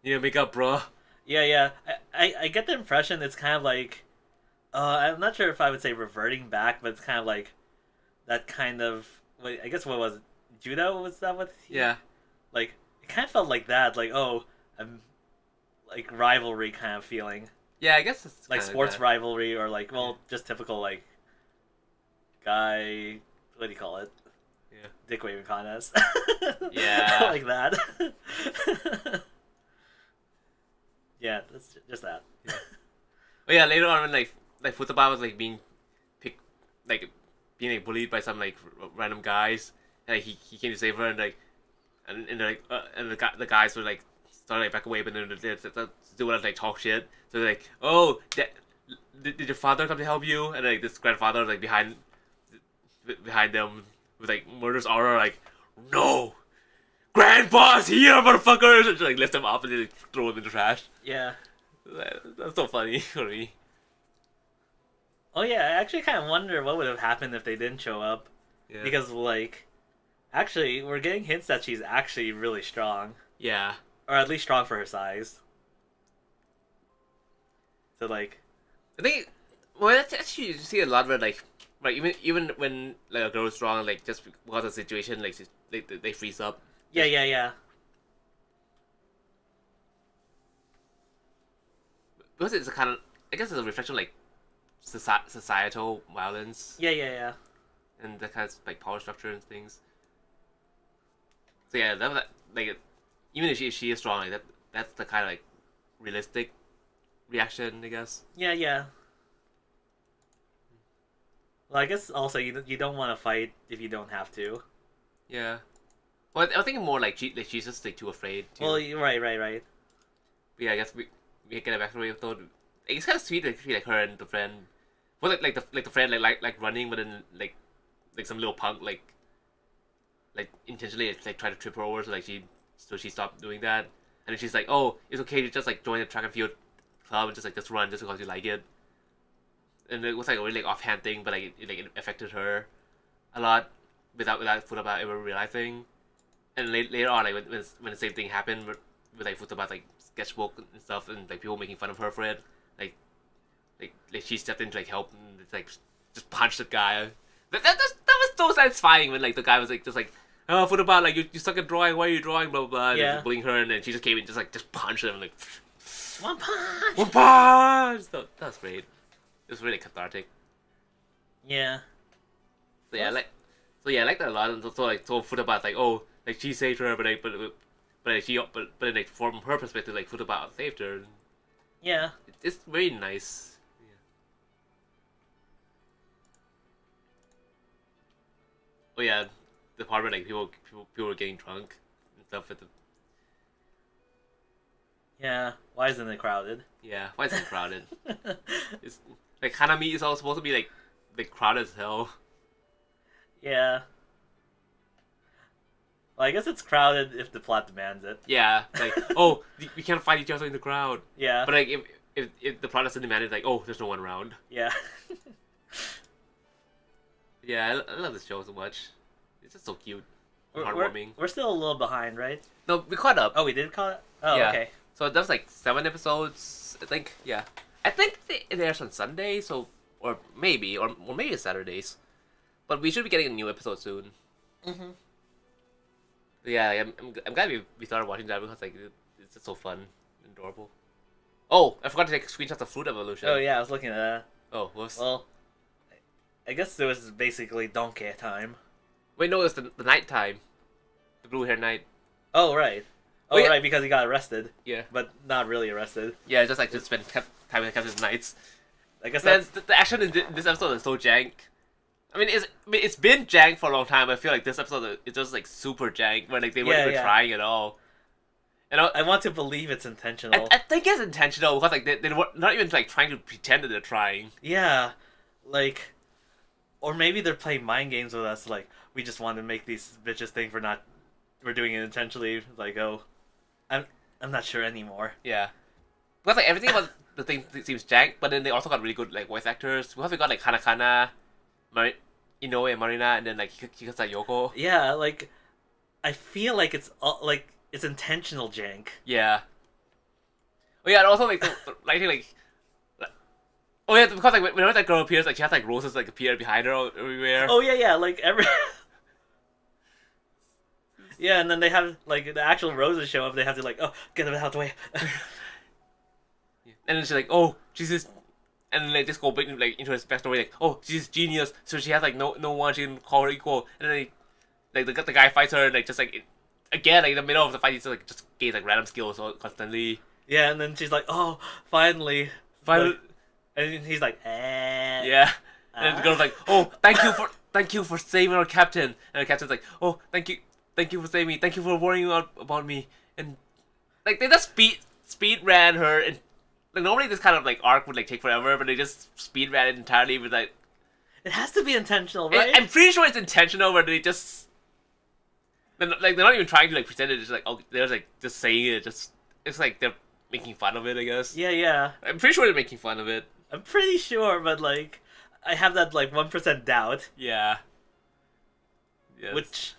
you need to make up, bro. Yeah. I get the impression it's kind of like I'm not sure if I would say reverting back, but it's kind of like that kind of I guess what was it? Judo, was that what Yeah. Like it kind of felt like that, like like rivalry kind of feeling. Yeah, I guess it's like sports rivalry or like just typical like guy, what do you call it? Yeah. Dick waving contest. Yeah. Like that. Yeah, that's just that. Yeah. But yeah, later on when like Futaba was like being being bullied by some like random guys, and like, he came to save her and like and the guys were like started like back away, but then they do want to like talk shit. So they're like, oh, did your father come to help you? And like this grandfather like behind them with like murderous aura, like, no, grandpa's here, motherfuckers! And just, like lift him up and then like, throw him in the trash. Yeah. That's so funny for me. Oh yeah, I actually kind of wonder what would have happened if they didn't show up. Yeah. Because like, actually, we're getting hints that she's actually really strong. Yeah. Or at least strong for her size. So like, I think that's actually you see a lot where like even when like a girl is strong, like just because of the situation, like they freeze up. Yeah. because it's a kind of, I guess it's a reflection like societal violence Yeah. and the kind of like power structure and things. So yeah, that like even if she is strong, like that's the kind of like realistic reaction, I guess. Yeah. Well, I guess also you don't want to fight if you don't have to. Yeah. Well, I was thinking more like she's just like too afraid. Well, right. But yeah, I guess we get a backstory episode. It's kind of sweet to see like her and the friend. Well, the friend like running, but then like some little punk like intentionally like try to trip her over, so she stopped doing that, and then she's like, oh, it's okay to just like join the track and field club and just run just because you like it. And it was like a really like offhand thing, but like it affected her a lot without Futaba ever realizing. And later on, like when the same thing happened with like Futaba's like sketchbook and stuff, and like people making fun of her for it, like she stepped in to like help and it's, like just punched the guy. That was so satisfying when like the guy was like just like, oh, Futaba, like you suck at drawing, why are you drawing, blah blah blah, and just bullying her, and then she just came in just punched him like One punch. one punch. That was great. It was really cathartic. Yeah. So yeah, I like that a lot. And so Futaba's like, oh, like she saved her, but like from her perspective, like Futaba saved her. Yeah. It's very nice. Yeah. Oh yeah, the part where like people were getting drunk and stuff at the. Yeah. Why isn't it crowded? Yeah, why is it crowded? It's like Hanami is all supposed to be like crowded as hell. Yeah. Well, I guess it's crowded if the plot demands it. Yeah, like oh, we can't fight each other in the crowd. Yeah. But like if the plot doesn't demand it, like oh, there's no one around. Yeah. Yeah, I love this show so much. It's just so cute, and We're, heartwarming. we're still a little behind, right? No, we caught up. Oh, we did call it? Oh, Yeah. okay. So that was like 7 episodes, I think. Yeah, I think it airs on Sunday, so or maybe Saturdays, but we should be getting a new episode soon. Mm-hmm. Yeah, I'm glad we started watching that because like it's just so fun and adorable. Oh, I forgot to take screenshots of Fruit Evolution. Oh, yeah, I was looking at that. Oh, whoops. Well, I guess it was basically donkey time. Wait, no, it's the night time. The blue hair knight. Oh, right. Oh, yeah. right, because he got arrested. Yeah. But not really arrested. Yeah, just spend time with Captain Knights. I guess Man, that's... the action in this episode is so jank. I mean, it's been jank for a long time. I feel like this episode is just like super jank, where like they weren't even trying at all. And I want to believe it's intentional. I think it's intentional because like they were not even like trying to pretend that they're trying. Yeah, like, or maybe they're playing mind games with us. Like, we just want to make these bitches think we're doing it intentionally. Like, oh, I'm not sure anymore. Yeah, because like everything about the thing seems jank, but then they also got really good like voice actors. We got like Hanakana, Inoue and Marina, and then like Hikasa Yoko. Yeah, like, I feel like it's it's intentional jank. Yeah. Oh yeah, and also like oh yeah, because like whenever that girl appears, like she has like roses like appear behind her everywhere. Oh yeah, like every. Yeah, and then they have like the actual roses show up. They have to like, oh, get them out of the way. And then she's like, oh, she's this, and then they just go big like into his backstory, like, oh, she's genius, so she has like no one she can call her equal, and then the guy fights her, and like just like again like in the middle of the fight, he's like just gains like random skills constantly. Yeah, and then she's like, oh, finally. Like, and he's like, eh. Yeah. And the girl's like, oh, thank you for saving our captain, and the captain's like, oh, thank you for saving me, thank you for worrying about me, and like they just speed ran her, and like normally this kind of like arc would like take forever, but they just speed ran it entirely with like. It has to be intentional, right? I'm pretty sure it's intentional, where they just. They're not even trying to like pretend it. It's like, oh, they're like just saying it. It's like they're making fun of it, I guess. Yeah. I'm pretty sure they're making fun of it. I'm pretty sure, but like, I have that like 1% doubt. Yeah. Yes.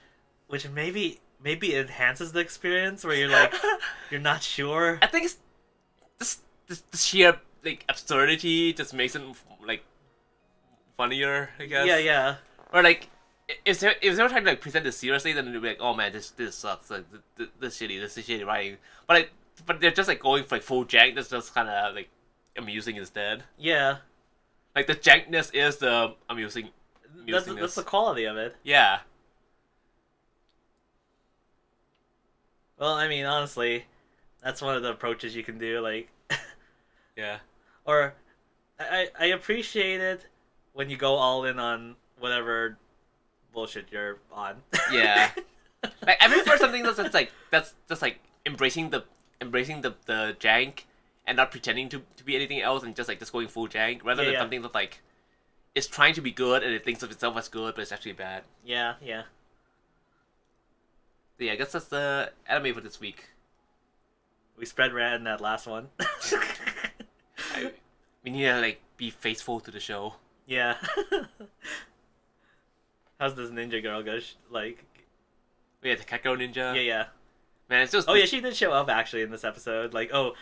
Which maybe enhances the experience where you're like, you're not sure. I think it's the sheer like absurdity just makes it like funnier, I guess. Yeah. Or like. If they were trying to like present this seriously, then they'd be like, "Oh man, this sucks. Like this is shitty writing." But they're just like going for like full jank. That's just kind of like amusing instead. Yeah, Like the jankness is the amusing. that's the quality of it. Yeah. Well, I mean, honestly, that's one of the approaches you can do. Like, Yeah. or I appreciate it when you go all in on whatever bullshit you're on. Yeah. Like I prefer something that's just like embracing the jank and not pretending to be anything else and just going full jank rather than Yeah. something that like is trying to be good and it thinks of itself as good but it's actually bad. Yeah, yeah. So yeah, I guess that's the anime for this week. We spread red in that last one. We need to like be faithful to the show. Yeah. How's this ninja girl go? Like, Oh, yeah, the cat girl ninja. yeah, yeah. Man, it's just Oh yeah, she did show up actually in this episode. Like, oh,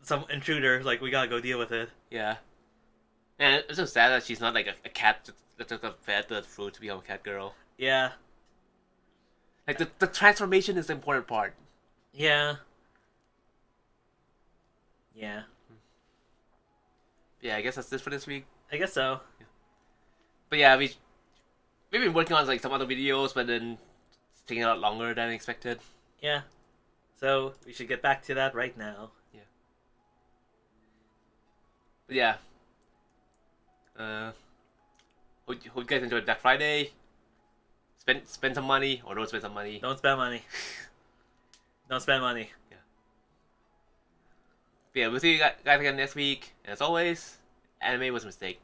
some intruder. Like, we gotta go deal with it. yeah. And it's so sad that she's not like a cat that just got fed the fruit to become a cat girl. Yeah, Like the transformation is the important part. yeah, yeah. Yeah, I guess that's it for this week. I guess so. But yeah, we've been working on like some other videos, but then it's taking a lot longer than expected. Yeah. So we should get back to that right now. But yeah. Hope you guys enjoyed Black Friday. Spend some money or don't spend some money. Don't spend money. Don't spend money. But yeah, we'll see you guys again next week. And as always, anime was a mistake.